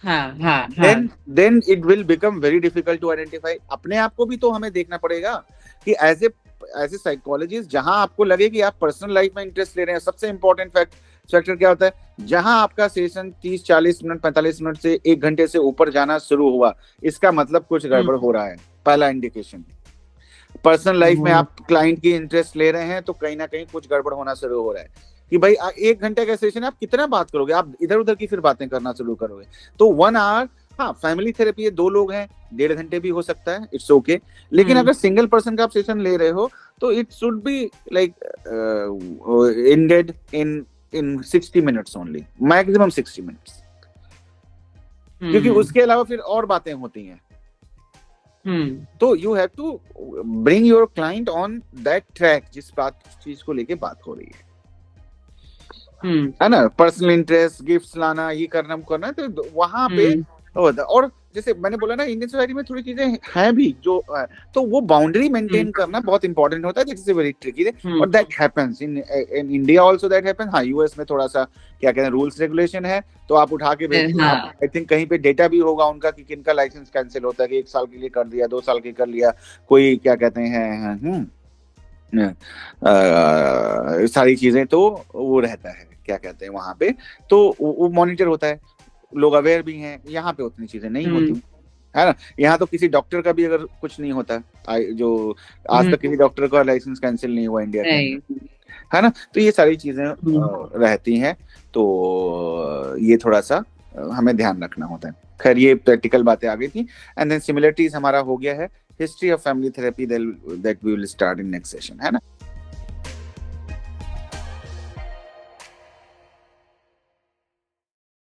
हाँ हाँ हाँ, then it will become very difficult to identify, अपने आप को भी तो हमें देखना पड़ेगा कि एज ए ऐसे साइकोलॉजिस्ट जहां आपको लगे कि आप पर्सनल लाइफ में इंटरेस्ट ले रहे हैं, सबसे इंपॉर्टेंट फैक्टर क्या होता है, जहां आपका सेशन 30-40 मिनट 45 मिनट से 1 घंटे से ऊपर जाना शुरू हुआ, इसका मतलब कुछ गड़बड़ हो रहा है। पहला इंडिकेशन। पर्सनल लाइफ में आप क्लाइंट की इंटरेस्ट ले रहे हैं तो कहीं ना कहीं कुछ गड़बड़ होना शुरू हो रहा है कि भाई 1 घंटे का सेशन है, आप कितना बात करोगे, आप इधर उधर की फिर बातें करना शुरू करोगे। तो 1 आवर, हाँ फैमिली थेरेपी है, 2 लोग हैं, 1.5 घंटे भी हो सकता है, इट्स ओके। लेकिन अगर सिंगल पर्सन का आप सेशन ले रहे हो तो it should be like ended in 60 minutes only, maximum 60 minutes, क्योंकि उसके अलावा फिर और बातें होती हैं। तो you have to bring your client on that track, जिस चीज को लेके बात हो रही है ना, पर्सनल इंटरेस्ट, गिफ्ट्स लाना, ये करना तो वहां पे होता है। और जैसे मैंने बोला ना, इंडियन सोसाइटी में थोड़ी चीजें हैं भी जो, तो वो बाउंड्री मेंटेन करना बहुत इंपॉर्टेंट होता है, दिस इज वेरी ट्रिकी, और that happens in India also, that happens. हाँ, यूएस में थोड़ा सा क्या कहते हैं, रूल्स रेगुलेशन है, तो आप उठा के भेजते हैं। आई थिंक कहीं पे डेटा भी होगा उनका कि किनका लाइसेंस कैंसिल होता है, कि 1 साल के लिए कर दिया, 2 साल के कर लिया, कोई क्या कहते हैं सारी चीजें, तो वो रहता है क्या कहते हैं वहां पे, तो वो मॉनिटर होता है, लोग अवेयर भी हैं। यहाँ पे उतनी चीजें नहीं होती है ना। यहाँ तो किसी डॉक्टर का भी अगर कुछ नहीं होता, जो आज तक किसी डॉक्टर का लाइसेंस कैंसिल नहीं हुआ इंडिया के, है ना। तो ये सारी चीजें रहती हैं, तो ये थोड़ा सा हमें ध्यान रखना होता है। खैर, ये प्रैक्टिकल बातें आ गई थी। एंड देन सिमिलरिटीज हमारा हो गया है, history of family therapy that we will start in next session, है ना।